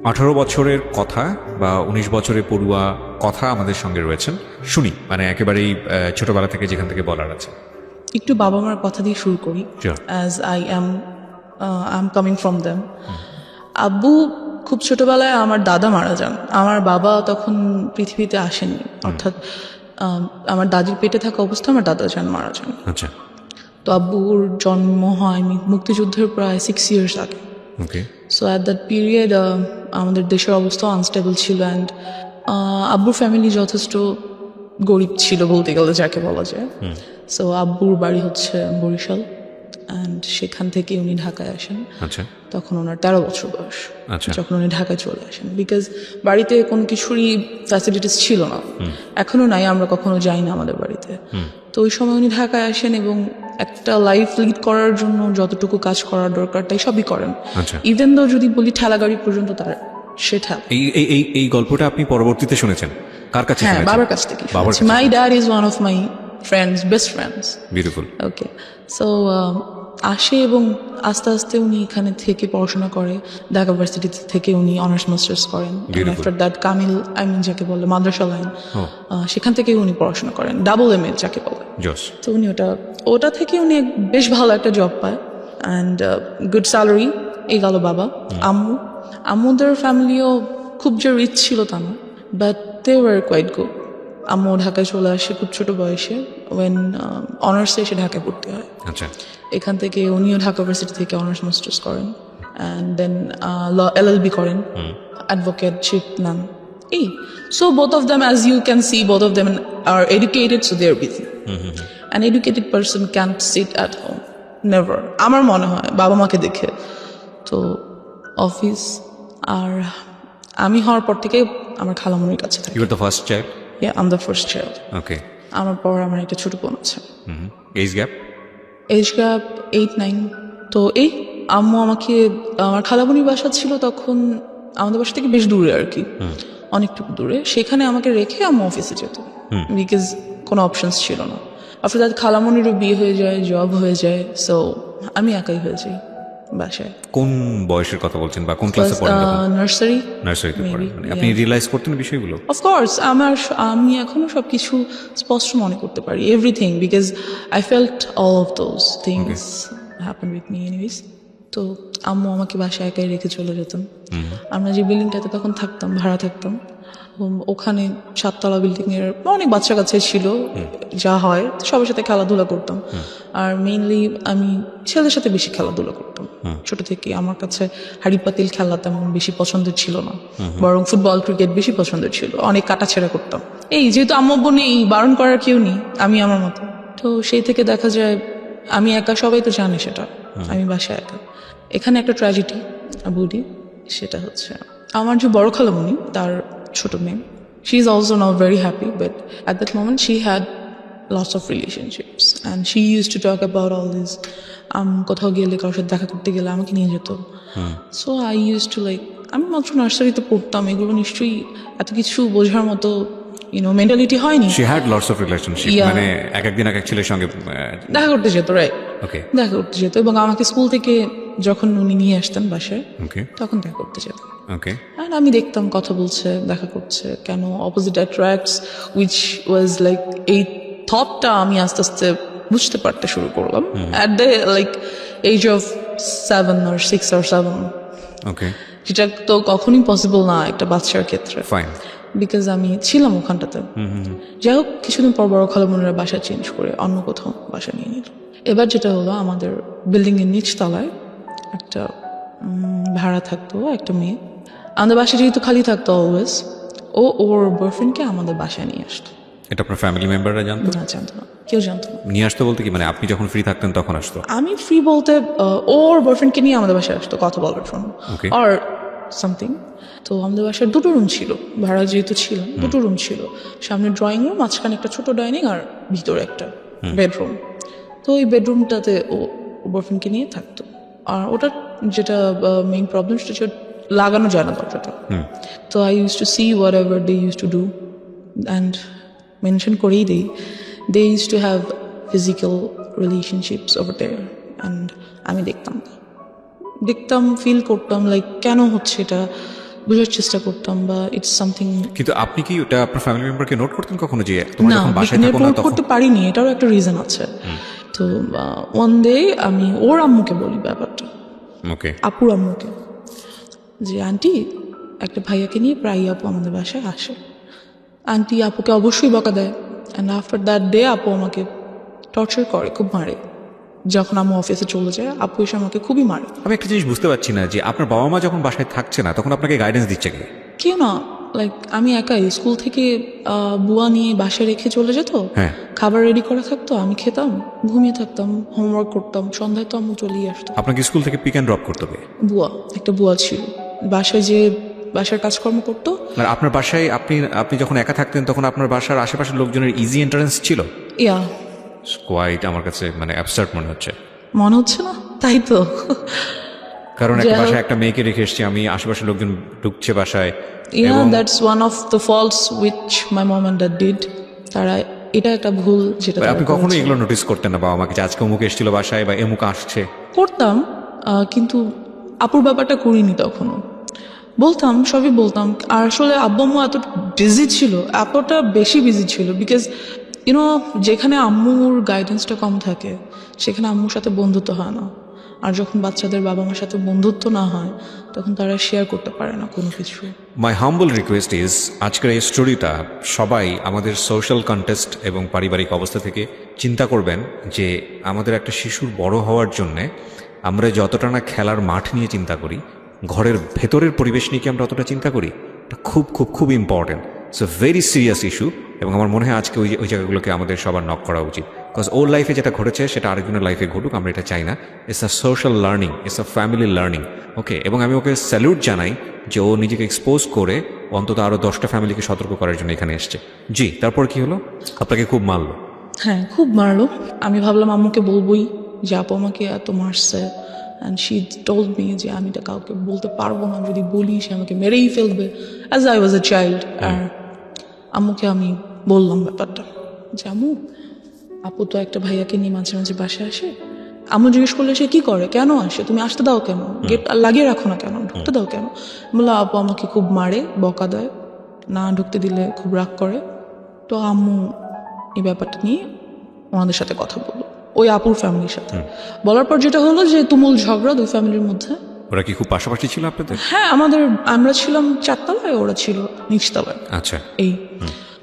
18 বছরের কথা বা 19 বছরের পড়ুয়া কথা আমাদের সঙ্গে রয়েছেন, শুনি মানে একেবারেই ছোটবেলা থেকে যেখান থেকে বলার আছে। একটু বাবা মার কথা দিয়ে শুরু করি, Sure. As I am coming from them. আব্বু খুব ছোটবেলায় আমার দাদা মারা যান। আমার বাবা তখন পৃথিবীতে আসেননি, অর্থাৎ আমার দাদির পেটে থাকা অবস্থায় আমার দাদা মারা যান। আচ্ছা, তো আব্বুর জন্ম হয় মুক্তিযুদ্ধের প্রায় 6 years আগে। ওকে। সো অ্যাট দ্যাট পিরিয়ড আমাদের দেশের অবস্থা আনস্টেবল ছিল, অ্যান্ড আব্বুর ফ্যামিলি যথেষ্ট গরিব ছিল বলতে গেলে, যাকে বলা যায়। সো আব্বুর বাড়ি হচ্ছে বরিশাল, অ্যান্ড সেখান থেকে উনি ঢাকায় আসেন। আচ্ছা তখন ওনার 13 বছর বয়স আচ্ছা। যখন উনি ঢাকায় চলে আসেন, বিকজ বাড়িতে কোনো কিছুরই ফ্যাসিলিটিস ছিল না, এখনো নাই, আমরা কখনো যাই না আমাদের বাড়িতে। তো ওই সময় উনি ঢাকায় আসেন এবং একটা লাইফ লিড করার জন্য যতটুকু কাজ করার দরকার তাই সবই করেন। আচ্ছা। ইভেন দো যদি বলি ঠেলা গাড়ি পর্যন্ত তার সেটা। এই এই এই এই গল্পটা আপনি পরবর্তীতে শুনেছেন কার কাছে? হ্যাঁ, শুনেছেন? বাবার কাছ থেকে। বাবার কাছে। My dad is one of my friends, best friends. Beautiful. Okay, so আসে এবং আস্তে আস্তে উনি এখানে থেকে পড়াশোনা করে। ঢাকা ভার্সিটি থেকে উনি অনার্স মাস্টার্স করেন। আফটার দ্যাট কামিল, আই মিন যাকে বলে মাদ্রাসা লাইন, সেখান থেকে উনি পড়াশোনা করেন, ডাবল এম এ যাকে বলে। জস। তো উনি ওটা থেকে উনি বেশ ভালো একটা জব পায়, অ্যান্ড গুড স্যালারি। এই গেল বাবা। আম্মুদের ফ্যামিলিও খুব যে রিচ ছিল তা না, but they were quite good. আম্মু ঢাকায় চলে আসে খুব ছোট বয়সে, ওয়েন অনার্সে এসে ঢাকায় পড়তে হয়। আচ্ছা। এখান থেকে উনিও ঢাকা ভার্সিটি থেকে অনার্স মাস্টার্স করেন, অ্যান্ড দেন LLB করেন, অ্যাডভোকেটশিপ নেন। এই so both of them, as you can see, both of them are educated, so they are busy. An educated person can't sit at home, never, আমার মনে হয় বাবা মাকে দেখে। তো অফিস, আর আমি হওয়ার পর থেকে আমার খালামণির কাছে থাকি। You are the first child? Yeah, I'm the first child. Okay. আমার পর আমার একটা ছোট বোন আছে। Age gap? Age gap 8-9। তো এই আম্মু আমাকে, আমার খালামণির বাসা ছিল তখন আমাদের বাসা থেকে বেশ দূরে আর কি, অনেকটুকু দূরে। সেখানে আমাকে রেখে আম্মু অফিসে যেত, বিকজ কোনো অপশনস ছিল না। আফটার দ্যাট খালামণিরও বিয়ে হয়ে যায়, জব হয়ে যায়, সো আমি একাই হয়ে যাই বাসায়। কোন বয়সের কথা বলছেন বা কোন ক্লাসে পড়েন তখন? নার্সারি। নার্সারিতে পড়েন। maybe, মানে yeah. আপনি রিয়েলাইজ করতেন বিষয়গুলো? অফকোর্স, আমি এখনো সব কিছু স্পষ্ট মনে করতে পারি, everything, because I felt all of those things happen with me anyways. তো আম্মু আমাকে বাসায় একাই রেখে চলে যেতেন। আমরা যে বিল্ডিংটাতে তখন থাকতাম, ভাড়া থাকতাম, ওখানে 7 তলা বিল্ডিং এর অনেক বাচ্চা কাচ্চাই ছিল, যা হয় সবার সাথে খেলাধুলা করতাম। আর মেইনলি আমি ছেলেদের সাথে বেশি খেলাধুলা করতাম ছোট থেকে। আমার কাছে হাড়ি পাতিল খেলা তেমন বেশি পছন্দের ছিল না, বরং ফুটবল ক্রিকেট বেশি পছন্দের ছিল। অনেক কাটাছেড়া করতাম। এই যেহেতু আম্মু আব্বু নেই, বারণ করার কেউ নেই, আমি আমার মতো। তো সেই থেকে দেখা যায় আমি একা, সবাই তো জানে সেটা, আমি বাসায় একা। এখানে একটা ট্র্যাজেডি বলি, সেটা হচ্ছে আমার যে বড় খালামণি, তার ছোট মেয়ে, she is also now very happy, but at that moment she had lots of relationships, and she used to talk about all this. কোথাও গেলে, কারোর সাথে দেখা করতে গেলে আমাকে নিয়ে যেত। So I used to like, আমি মাত্র নার্সারিতে পড়তাম, এগুলো নিশ্চয়ই এত কিছু বোঝার মতো মেন্টালিটি হয়নি। She had lots of relationship, Yeah. মানে এক একদিন এক এক ছেলের সঙ্গে দেখা করতে যেত, রাইট, ওকে দেখা করতে যেত, এবং আমাকে স্কুল থেকে যখন উনি নিয়ে আসতেন বাসায়, ওকে তখন দেখা করতে যেত। ওকে। আর আমি দেখতাম কথা বলছে, দেখা করছে, কেন opposite attracts, which was like, এই থটটা আমি আস্তে আস্তে বুঝতে পারতে শুরু করলাম at the like age of 7 or 6 or 7, okay. যেটা তো কখনই পসিবল না একটা বাচ্চার ক্ষেত্রে, ফাইন। বিকজ আমি ছিলাম ওখানটাতে। যাই হোক, কিছুদিন পর বড় খালামণিরা বাসা চেঞ্জ করে অন্য কোথাও বাসা নিয়ে নিল। এবার যেটা হলো, আমাদের বিল্ডিং এর নিচ তলায় একটা ভাড়া থাকতো একটা মেয়ে। আমাদের বাসা যেহেতু খালি থাকতো অলওয়েজ, ওর বয়ফ্রেন্ডকে আমাদের বাসায় নিয়ে আসতো। এটা আপনার ফ্যামিলি মেম্বাররা জানতো? না, জানতো না, কেউ জানতো না। নিয়ে আসতো বলতে কি, মানে আপনি যখন ফ্রি থাকতেন তখন আসতো? আমি ফ্রি বলতে ওর বয়ফ্রেন্ডকে নিয়ে আমাদের বাসায় আসতো কথা বলার জন্য, Okay. আর সামথিং। তো আমাদের বাসায় 2টো রুম ছিল, ভাড়া যেহেতু ছিলাম 2টো রুম ছিল। সামনে ড্রয়িং রুম, মাঝখানে একটা ছোট ডাইনিং, আর ভিতরে একটা বেডরুম। তো ওই বেডরুমটাতে ও বয়ফ্রেন্ডকে নিয়ে থাকতো। আর ওটার যেটা মেইন প্রবলেম, সেটা হচ্ছে লাগানো যায় না দরজাটা। তো I used to see whatever they used to do, and mention করেই দিই, they used to have physical relationships over there, and আমি দেখতাম, ফিল করতাম লাইক কেন হচ্ছে এটা, বোঝার চেষ্টা করতাম বা ইটস সামথিং। কিন্তু আপনি কি ওটা আপনার ফ্যামিলি মেম্বারকে নোট করতেন কখনো যে তোমরা না, যখন বাসায় থাকো না নোট তখন? করতে পারিনি, এটারও একটা রিজন আছে। তো ওয়ান ডে আমি ওর আম্মুকে বলি ব্যাপারটা, ওকে, আপুর আম্মুকে, যে আন্টি একটা ভাইয়াকে নিয়ে প্রায় আপু আমাদের বাসায় আসে। আন্টি আপুকে অবশ্যই বকা দেয়, অ্যান্ড আফটার দ্যাট ডে আপু আমাকে টর্চার করে, খুব মারে। যখন আম্মু অফিসে চলে যায় আপু এসে আমাকে খুবই মারে। আমি একটা জিনিস বুঝতে পারছি না যে আপনার বাবা মা যখন বাসায় থাকছে না তখন আপনাকে গাইডেন্স দিচ্ছে কি? কেউ না, লাইক আমি একাই স্কুল থেকে বুয়া নিয়ে বাসায় রেখে চলে যেত, হ্যাঁ। খাবার রেডি করা থাকতো, আমি খেতাম, ঘুমিয়ে থাকতাম, হোমওয়ার্ক করতাম, সন্ধ্যায় তো আম্মু চলেই আসতো। আপনাকে স্কুল থেকে পিক অ্যান্ড ড্রপ করতে হবে? বুয়া, একটা বুয়া ছিল বাসায়, যে বাসার কাজকর্ম করতো। আর আপনার বাসায় আপনি যখন একা থাকতেন তখন আপনার বাসার আশেপাশের লোকজনের ইজি এন্ট্রান্স ছিল? ইয়া, কোয়াইট আমার কাছে মানে অ্যাবসার্ড মনে হচ্ছে। মনে হচ্ছে না? তাই তো। কারণ একটা যাই হোক। বাসায় একটা মেয়েকে রেখে এসেছি আমি, আশেপাশের লোকজন ঢুকছে বাসায়। Yeah, that's one of the faults which my mom and dad did. তারা, এটা একটা ভুল যেটা তারা আপনি কখনো করেছে। এগুলো নোটিস করতেন না বাবা মাকে যে আজকে অমুক এসেছিল বাসায় বা এমুক আসছে? করতাম, কিন্তু আপুর ব্যাপারটা করিনি তখনও। বলতাম, সবই বলতাম। আর আসলে আব্বু আম্মু এত বিজি ছিল, এতটা বেশি বিজি ছিল, বিকজ ইউনো যেখানে আম্মুর গাইডেন্সটা কম থাকে সেখানে আম্মুর সাথে বন্ধুত্ব হয় না। আর যখন বাচ্চাদের বাবা মার সাথে বন্ধুত্ব না হয় তখন তারা শেয়ার করতে পারে না কোনো কিছু। মাই হাম্বল রিকোয়েস্ট ইজ, আজকের এই স্টোরিটা সবাই আমাদের সোশ্যাল কন্টেক্সট এবং পারিবারিক অবস্থা থেকে চিন্তা করবেন যে আমাদের একটা শিশুর বড় হওয়ার জন্যে আমরা যতটা না খেলার মাঠ নিয়ে চিন্তা করি, ঘরের ভেতরের পরিবেশ নিয়ে কি আমরা অতটা চিন্তা করি? এটা খুব খুব খুব important. It's a very serious issue, এবং আমার মনে হয় আজকে ওই জায়গাগুলোকে আমাদের সবার নক করা উচিত। বিকজ ওর লাইফে যেটা ঘটেছে সেটা আরেকজনের লাইফে ঘটুক, আমরা এটা চাই না। It's a social learning, it's a family learning. Okay, এবং আমি ওকে স্যালুট জানাই যে ও নিজেকে এক্সপোজ করে অন্তত আরও 10টা ফ্যামিলিকে সতর্ক করার জন্য এখানে এসছে। জি, তারপর কি হলো? আপনাকে খুব মারলো? হ্যাঁ, খুব মারলো। আমি ভাবলাম আম্মুকে বলবোই যে আপু আমাকে এত মারছে, অ্যান্ড শি টোল্ড মি যে আমি এটা কাউকে বলতে পারবো না, যদি বলি সে আমাকে মেরেই ফেলবে, as I was a child. আর আম্মুকে আমি বললাম ব্যাপারটা যে আম্মু, আপু তো একটা ভাইয়াকে নিয়ে মাঝে মাঝে বাসায় আসে। আম্মু জিজ্ঞেস করলে সে কি করে, কেন আসে, তুমি আসতে দাও কেন, গেট লাগিয়ে রাখো না কেন, ঢুকতে দাও কেন? বললো আপু আমাকে খুব মারে, বকা দেয়, না ঢুকতে দিলে খুব রাগ করে। তো আম্মু এই ব্যাপারটা নিয়ে ওনাদের সাথে কথা বললো, ওই আপুর ফ্যামিলির সাথে। বলার পর যেটা হলো যে তুমুল ঝগড়া দুই ফ্যামিলির মধ্যে। ওরা কি খুব পাশাপাশি ছিল আপনাদের? হ্যাঁ, আমরা ছিলাম 4 তলায়, ওরা ছিল নিচতলায়। আচ্ছা। এই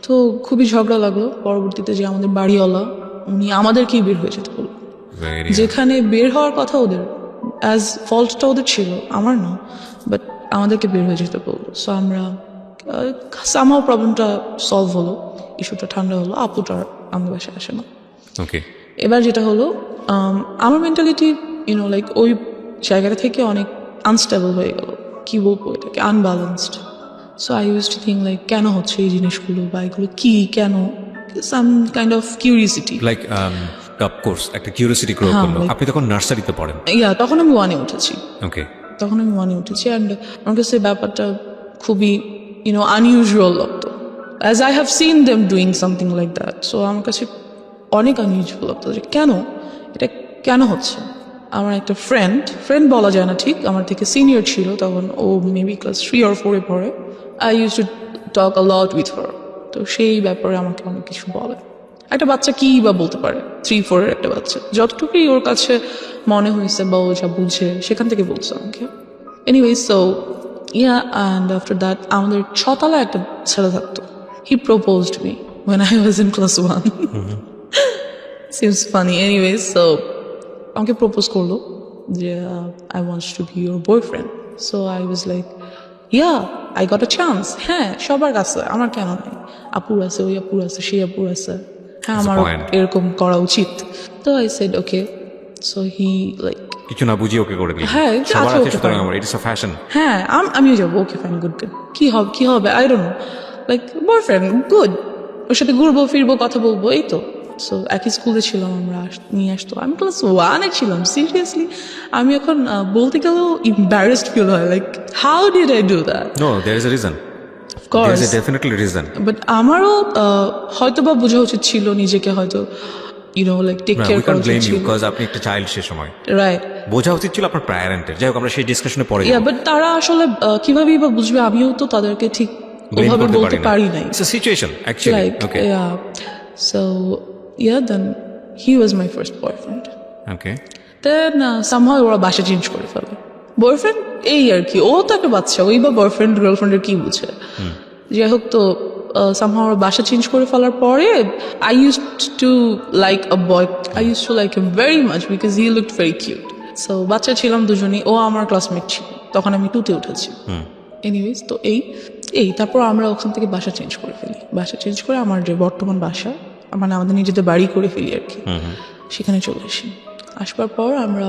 তো খুবই ঝগড়া লাগলো। পরবর্তীতে যে আমাদের বাড়িওয়ালা, উনি আমাদেরকেই বের হয়ে যেতে বললো, ভেরি যেখানে বের হওয়ার কথা ওদের, অ্যাজ ফল্টটা ওদের ছিল, আমার না, বাট আমাদেরকে বের হয়ে যেতে বললো। সো আমরা সামহাও প্রবলেমটা সলভ হলো, ইস্যুটা ঠান্ডা হলো, আপুটা আমাদের বাসায় আসে না। ওকে। এবার যেটা হলো, আমার মেন্টালিটি লাইক ওই জায়গাটা থেকে অনেক আনস্টেবল হয়ে গেল, কি বলবো এটাকে, unbalanced. So I used to think like কেন হচ্ছে এই জিনিসগুলো, বা এগুলো কি, কেন, some kind of curiosity. Like of course একটা কিউরিয়াসিটি গ্রো হ্যাঁ, করলো। like- আপনি তখন নার্সারিতে পড়েন? তখন আমি 1-এ উঠেছি। ওকে। তখন আমি 1-এ উঠেছি, অ্যান্ড আমার কাছে ব্যাপারটা খুবই আনইউজুয়াল লাগতো, as I have seen them doing something like that. So আমার কাছে অনেক আনইউজুয়াল লাগতো যে কেন এটা, কেন হচ্ছে। আমার একটা ফ্রেন্ড বলা যায় না ঠিক, আমার থেকে সিনিয়র ছিল তখন, ও মেবি ক্লাস 3 or 4-এ পড়ে। I used to talk a lot with her. তো সেই ব্যাপারে আমাকে অনেক কিছু বলে। একটা বাচ্চা কি বা বলতে পারে, 3-4-এর একটা বাচ্চা, যতটুকুই ওর কাছে মনে হয়েছে বা ও যা বুঝে সেখান থেকে বলছে আমাকে। Anyway, so yeah, and after that আমাদের 6 তলায় একটা ছেলে থাকতো। He proposed me when I was in class 1. Seems funny. Anyway, so আমাকে প্রপোজ করলো যে I want to be your boyfriend. So I was like, yeah, I got a chance. হ্যাঁ, সবার কাছে, আমার কেন নেই? আপুর আছে, ওই আপুর আছে, সেই আপুর আছে, হ্যাঁ আমার point. এরকম করা উচিত। তো I said okay. So he like, কিছু না বুঝিয়ে ওকে করে দিলেন? হ্যাঁ, সবার আচ্ছা, আছে, okay, সুতরাং fine. আমার ইটস আ ফ্যাশন। হ্যাঁ, আমিও যাবো, ওকে ফাইন, গুড গুড, কি হবে I don't know, like boyfriend, good, ওর সাথে ঘুরবো ফিরবো, কথা বলবো, এই তো। সো একই স্কুলে ছিলাম আমরা, নিয়ে আসতো। আমি ক্লাস 1-এ ছিলাম, সিরিয়াসলি। আমি এখন বলতে গেলেও ইম্বারেসড ফিল হয়, like how did I do that? No, there is a reason, of course, there is a definitely reason. But আমারও হয়তো বা বোঝা উচিত ছিল নিজেকে, হয়তো like take we care can করা ব্লেম ইউ ছিল, বিকজ আপনি একটা চাইল্ড সে সময় রাইট। বোঝা উচিত ছিল আপনার প্যারেন্টের। যাই হোক আমরা সেই ডিসকাশনে পরে ইয়া বাট তারা আসলে কিভাবেই বা বুঝবে, আমিও তো তাদেরকে ঠিক ওভাবে বলতে পারি নাই। It's a situation actually. Like, okay yeah. So, yeah, then he was my first boyfriend. Okay Then somehow ওরা বাসা চেঞ্জ করে ফেলে। বয়ফ্রেন্ড এই আর কি, ও তো একটা বাচ্চা, ওই বা বয়ফ্রেন্ড গার্লফ্রেন্ডের কি বুঝে। যাই হোক, তো somehow ওরা বাসা চেঞ্জ করে ফেলার পরে I used to like a boy. I used to like him very much because he looked very cute. So বাচ্চা ছিলাম দুজনেই, ও আমার ক্লাসমেট ছিল, তখন আমি 2তে উঠেছি। এনিওয়েজ, তো এই তারপর আমরা ওখান থেকে বাসা চেঞ্জ করে ফেলি। বাসা চেঞ্জ করে আমার যে বর্তমান বাসা, মানে আমাদের নিজেদের বাড়ি করে ফেলি আর কি, সেখানে চলে আসি। আসবার পর আমরা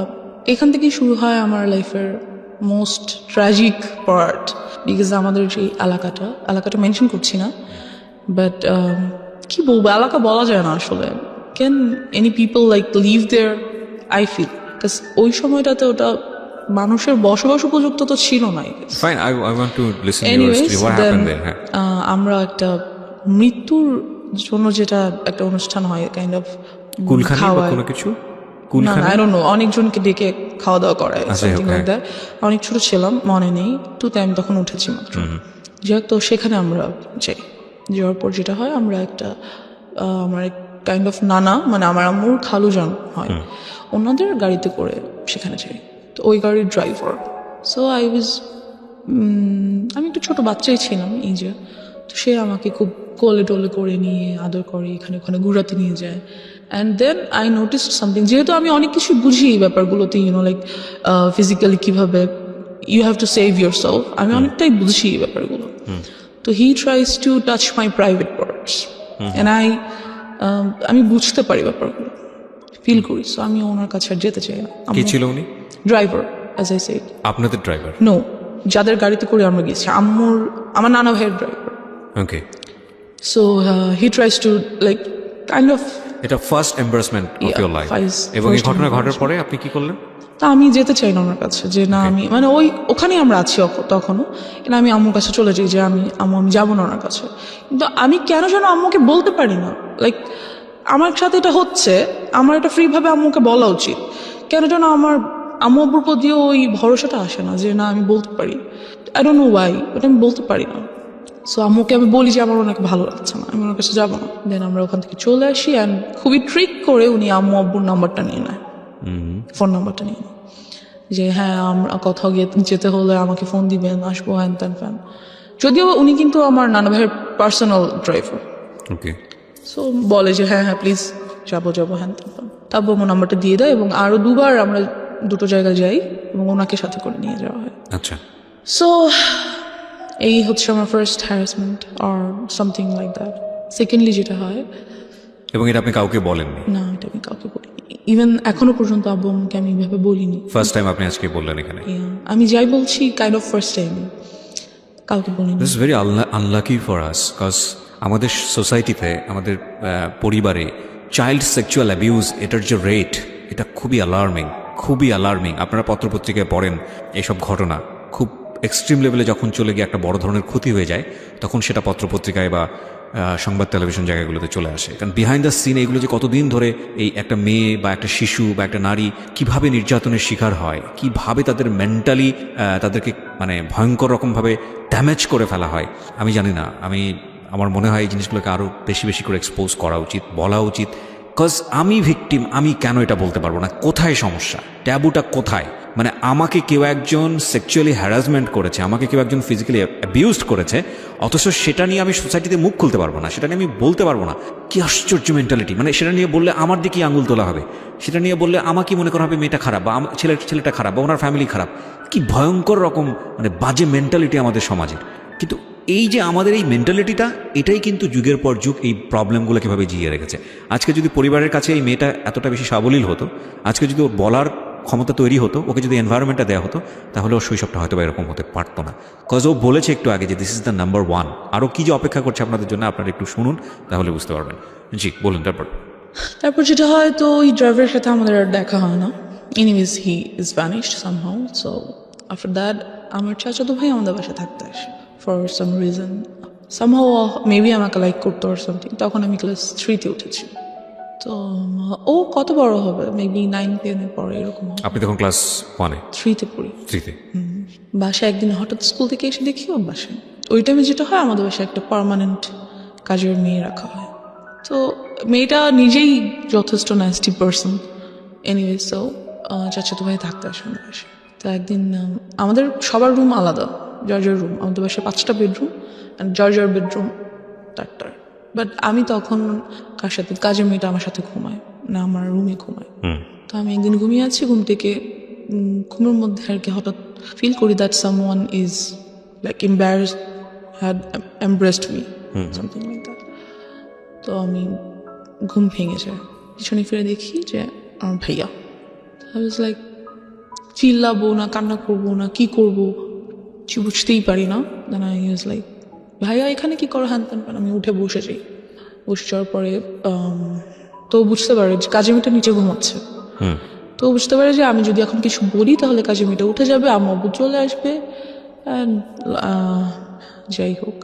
এখান থেকেই শুরু হয় আমার লাইফের মোস্ট ট্র্যাজিক পার্ট, বিকজ আমাদের যে এলাকাটা মেনশন করছি না, বাট কি বলবো, এলাকা বলা যায় না আসলে। Can any people like live there? I feel, because ওই সময়টাতে ওটা মানুষের বসবাস উপযুক্ত তো ছিল না। Fine, I want to listen your Anyways, story, what then, happened there. আমরা একটা মৃত্যুর জন্য যেটা একটা অনুষ্ঠান হয়, কাইন্ড অফ কুলখানি বা কোনো কিছু, কুলখানি আই ডোন্ট নো, অনেকজনকে ডেকে খাওয়া দাওয়া করায়, আচ্ছা, সামথিং okay. Like that. অনেক ছোট ছিলাম, মনে নেই, 2তে আমি তখন উঠেছি মাত্র। যাই হোক, তো সেখানে আমরা যাই। যাওয়ার পর যেটা হয়, আমরা একটা আমার কাইন্ড অফ নানা, মানে আমার আম্মুর খালু যান হয়, ওনাদের গাড়িতে করে সেখানে যাই। তো ওই গাড়ির ড্রাইভার, সো আই ওয়াজ, আমি একটু ছোট বাচ্চাই ছিলাম এই যে, তো সে আমাকে খুব কোলে টোলে করে নিয়ে আদর করে, এখানে ওখানে ঘুরাতে নিয়ে যায়। And then I noticed something, যেহেতু আমি অনেক কিছু বুঝি এই ব্যাপারগুলোতে, লাইক ফিজিক্যালি কীভাবে you have to save yourself, আমি অনেকটাই বুঝি এই ব্যাপারগুলো। তো he tries to touch my private parts, and আমি বুঝতে পারি ব্যাপারগুলো, ফিল করি। সো আমি ওনার কাছে আর যেতে চাই না। কি ছিল উনি? Driver, as I said. আপনাদের ড্রাইভার? নো, যাদের গাড়িতে করে আমরা গেছি, আমার নানা ভাইয়ের ড্রাইভার। Okay, so he tries to like kind of, এটা first embarrassment of Yeah, your life. এবং এই first ঘটনা ঘটার embarrassment. পরে আপনি কি করলেন? তা আমি যেতে চাই না ওনার কাছে, যে না আমি, মানে ওখানেই আমরা আছি তখনও, কিন্তু আমি আম্মুর কাছে চলে যাই যে আমি যাবো না ওনার কাছে। কিন্তু আমি কেন যেন আম্মুকে বলতে পারি না, লাইক আমার সাথে এটা হচ্ছে, আমার এটা ফ্রিভাবে আম্মুকে বলা উচিত, কেন যেন আমার আম্মু আব্বুর প্রতিও ওই ভরসাটা আসে না যে না আমি বলতে পারি। আই ডোন্ট নো ওয়াই, ওটা আমি বলতে পারি না। সো আম্মুকে আমি বলি যে আমার ওনাকে ভালো লাগছে না, আমি ওনার কাছে যাবো না। দেন আমরা ওখান থেকে চলে আসি, অ্যান্ড খুবই ট্রিক করে উনি আম্মু আব্বুর নাম্বারটা নিয়ে নেয়, ফোন নাম্বারটা নিয়ে নেয়, যে হ্যাঁ আমরা কোথাও যেতে হলে আমাকে ফোন দিবেন, আসবো, হ্যান ত্যান ফ্যান। যদিও উনি কিন্তু আমার নানা ভাইয়ের পার্সোনাল ড্রাইভার। ওকে, সো বলে যে হ্যাঁ প্লিজ যাবো হ্যান ত্যান ফ্যান। তারপর আমার নাম্বারটা দিয়ে দেয়, এবং আরও 2বার আমরা 2টো জায়গায় যাই, এবং ওনাকে সাথে করে নিয়ে যাওয়া হয়। আচ্ছা, সো এই হচ্ছে আমার first harassment or something like that. Secondly যেটা হয়, এবং এটা আপনি কাউকে বলেননি? না, এটা আমি কাউকে বলিনি, ইভেন এখনো পর্যন্ত আব্বু আম্মুকে আমি এইভাবে বলিনি। ফার্স্ট টাইম আপনি আজকে বললেন এখানে? Yeah, আমি যাই বলছি কাইন্ড অফ ফার্স্ট টাইম, কাউকে বলিনি। This is very unlucky for us, cause আমাদের সোসাইটিতে, আমাদের পরিবারে চাইল্ড সেক্সুয়াল অ্যাবিউজ, এটার যে রেট, এটা খুবই অ্যালার্মিং। আপনারা পত্রপত্রিকায় পড়েন এইসব ঘটনা, খুব এক্সট্রিম লেভেলে যখন চলে গিয়ে একটা বড় ধরনের ক্ষতি হয়ে যায়, তখন সেটা পত্রপত্রিকায় বা সংবাদ টেলিভিশন জায়গাগুলোতে চলে আসে। কারণ বিহাইন্ড দ্য সিন এগুলো যে কতদিন ধরে এই একটা মেয়ে বা একটা শিশু বা একটা নারী কিভাবে নির্যাতনের শিকার হয়, কিভাবে তাদের মেন্টালি তাদেরকে মানে ভয়ঙ্কর রকমভাবে ড্যামেজ করে ফেলা হয়, আমি জানি না। আমার মনে হয় এই জিনিসগুলোকে আরও বেশি করে এক্সপোজ করা উচিত, বলা উচিত। কজ আমি ভিকটিম, আমি কেন এটা বলতে পারবো না? কোথায় সমস্যা? ট্যাবুটা কোথায়? মানে আমাকে কেউ একজন সেক্সুয়ালি হ্যারাসমেন্ট করেছে, আমাকে কেউ একজন ফিজিক্যালি অ্যাবিউজড করেছে, অথচ সেটা নিয়ে আমি সোসাইটিতে মুখ খুলতে পারবো না, সেটা নিয়ে আমি বলতে পারবো না। কি আশ্চর্য মেন্টালিটি! মানে সেটা নিয়ে বললে আমার দিকেই আঙুল তোলা হবে, সেটা নিয়ে বললে আমাকে মনে করা হবে মেয়েটা খারাপ, বা ছেলেটা খারাপ, বা ওনার ফ্যামিলি খারাপ। কি ভয়ঙ্কর রকম মানে বাজে মেন্টালিটি আমাদের সমাজের। কিন্তু এই যে আমাদের এই মেন্টালিটিটা, এটাই কিন্তু যুগের পর যুগ এই প্রবলেমগুলো কীভাবে জিয়ে রেখেছে। আজকে যদি পরিবারের কাছে এই মেয়েটা এতটা বেশি সাবলীল হতো, আজকে যদি ওর বলার ক্ষমতা তৈরি হতো, ওকে যদি এনভায়রনমেন্টটা দেওয়া হতো, তাহলে ওর শৈশবটা হয়তো এরকম হতে পারতো না। কজ ও বলেছে একটু আগে যে দিস ইজ দ্য নাম্বার 1। আরও কী যে অপেক্ষা করছে আপনাদের জন্য, আপনারা একটু শুনুন, তাহলে বুঝতে পারবেন। জি বলুন। তারপর যেটা হয়, তো ওই ড্রাইভারের সাথে আমাদের আর দেখা হয় না। Anyways he is vanished somehow. So after that আমার চাচাতো ভাই আমাদের বাসায় থাকতে আসে for some reason. Somehow maybe আমাকে লাইক করতো আর সামথিং। তখন আমি ক্লাস 3তে উঠেছি। তো ও কত বড় হবে, মেবি 9-10 পরে এরকম হবে। আপনি তখন ক্লাস 1-এ 3-তে পড়ি। 3-তে বাসায় একদিন হঠাৎ স্কুল থেকে এসে দেখি ও বাসায়। ওই টাইমে যেটা হয়, আমাদের বাসায় একটা পার্মানেন্ট কাজের মেয়ে রাখা হয়। তো মেয়েটা নিজেই যথেষ্ট ন্যাস্টি পার্সন। এনিওয়ে, সো চাচাতো ভাই থাকতে আসে আমাদের বাসায়। তো একদিন আমাদের সবার রুম আলাদা, জর্জর রুম। আমাদের বাসায় 5টা বেডরুম, অ্যান্ড জর্জর বেডরুম 4টা। বাট আমি তখন কার সাথে, কাজের মেয়েটা আমার সাথে ঘুমায় না, আমার রুমে ঘুমায়। তো আমি একদিন ঘুমিয়ে আছি, ঘুম থেকে ঘুমের মধ্যে আর কি হঠাৎ ফিল করি that someone is like embarrassed, had embraced me, something like that. তো আমি ঘুম ভেঙে যায়, পিছনে ফিরে দেখি যে আমার ভাইয়া। আই ওয়াজ লাইক, চিল্লাবো না, কান্না করবো না, কি করবো কিছু বুঝতেই পারি না। দেন আই ওয়াজ লাইক, ভাইয়া এখানে কি করো, হ্যান ত্যান। আমি উঠে বসে যাই। বসে যাওয়ার পরে তো বুঝতে পারে যে কাজের মেয়েটা নিচে ঘুমাচ্ছে। তো বুঝতে পারে যে আমি যদি এখন কিছু বলি তাহলে কাজের মেয়েটা উঠে যাবে, আম্মু আব্বু চলে আসবে, অ্যান্ড যাই হোক,